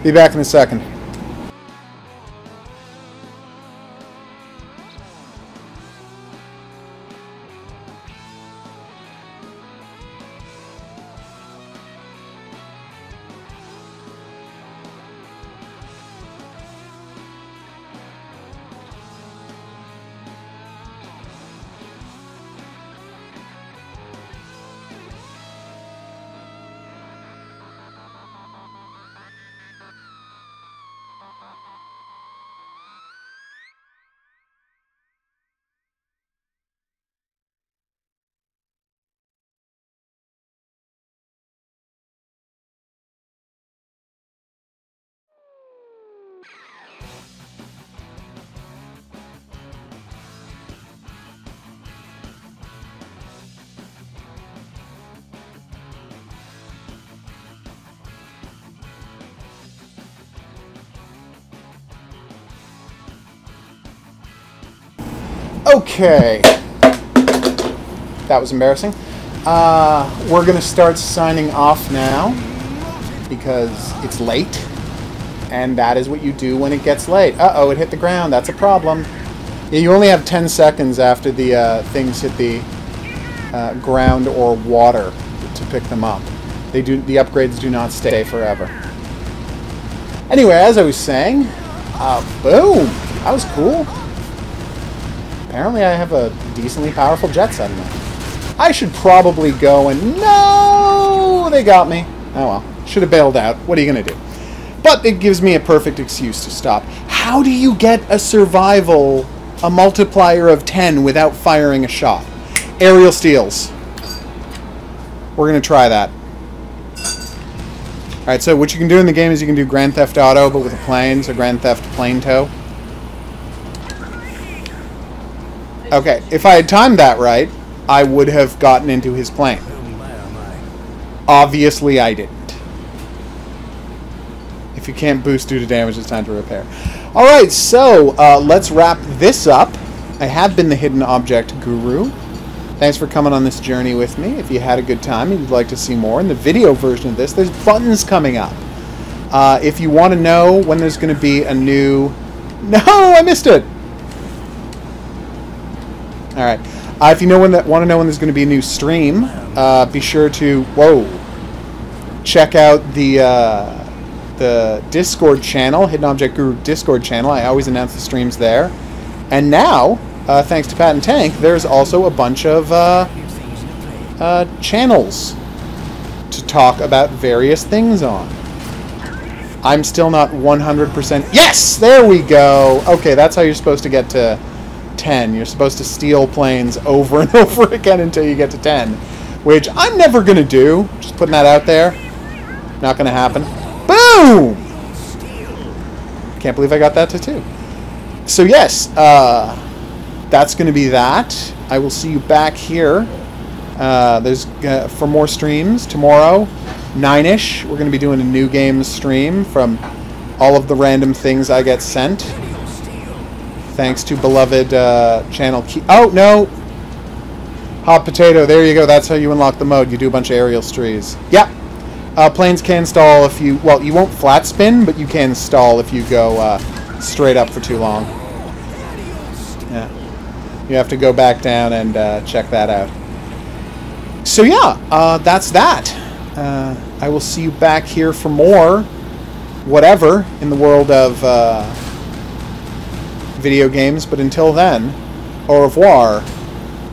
Be back in a second. Okay. That was embarrassing. We're going to start signing off now because it's late. And that is what you do when it gets late. Uh-oh, it hit the ground. That's a problem. Yeah, you only have 10 seconds after the things hit the ground or water to pick them up. The upgrades do not stay forever. Anyway, as I was saying, boom! That was cool. Apparently I have a decently powerful jet set now. I should probably go and... No! They got me. Oh well. Should have bailed out. What are you going to do? But it gives me a perfect excuse to stop. How do you get a survival, a multiplier of 10 without firing a shot? Aerial steals. We're going to try that. Alright, so what you can do in the game is you can do Grand Theft Auto, but with a plane, so Grand Theft Plane Tow. Okay, if I had timed that right, I would have gotten into his plane. Obviously, I didn't. If you can't boost due to damage, it's time to repair. Alright, so let's wrap this up. I have been the Hidden Object Guru. Thanks for coming on this journey with me. If you had a good time and you'd like to see more in the video version of this, there's buttons coming up. If you want to know when there's going to be a new... No, I missed it! Alright. If you want to know when there's going to be a new stream, be sure to... Whoa! Check out the Discord channel, Hidden Object Guru Discord channel. I always announce the streams there. And now, thanks to Pat and Tank, there's also a bunch of channels to talk about various things on. I'm still not 100%... Yes! There we go! Okay, that's how you're supposed to get to 10. You're supposed to steal planes over and over again until you get to 10. Which I'm never going to do. Just putting that out there. Not going to happen. Boom! Can't believe I got that to 2. So yes, that's going to be that. I will see you back here. There's for more streams tomorrow, 9-ish. We're going to be doing a new games stream from all of the random things I get sent. Thanks to beloved channel key. Oh no, hot potato. There you go. That's how you unlock the mode. You do a bunch of aerial strees. Yep. Planes can stall if you... Well, you won't flat spin, but you can stall if you go straight up for too long. Yeah. You have to go back down and check that out. So yeah, that's that. I will see you back here for more whatever in the world of video games, but until then, au revoir.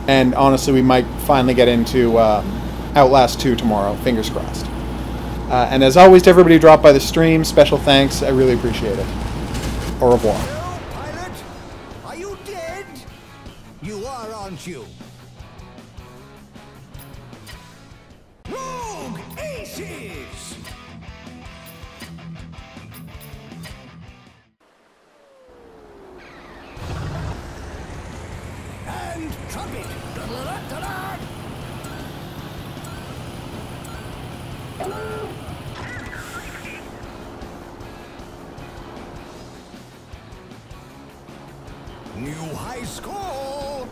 And honestly, we might finally get into Outlast 2 tomorrow. Fingers crossed. And as always, to everybody who dropped by the stream, special thanks. I really appreciate it. Au revoir. Hello, pilot? Are you dead? You are, aren't you? Rogue Aces! And trumpet! Da-da-da-da-da! New high score!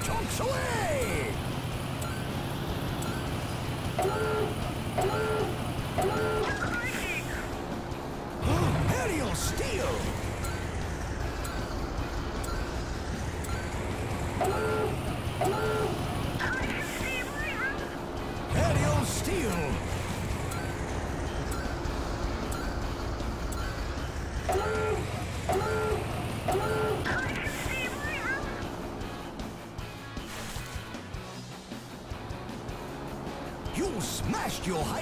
Chunks away! Aerial steel! Aerial steel! You smashed your high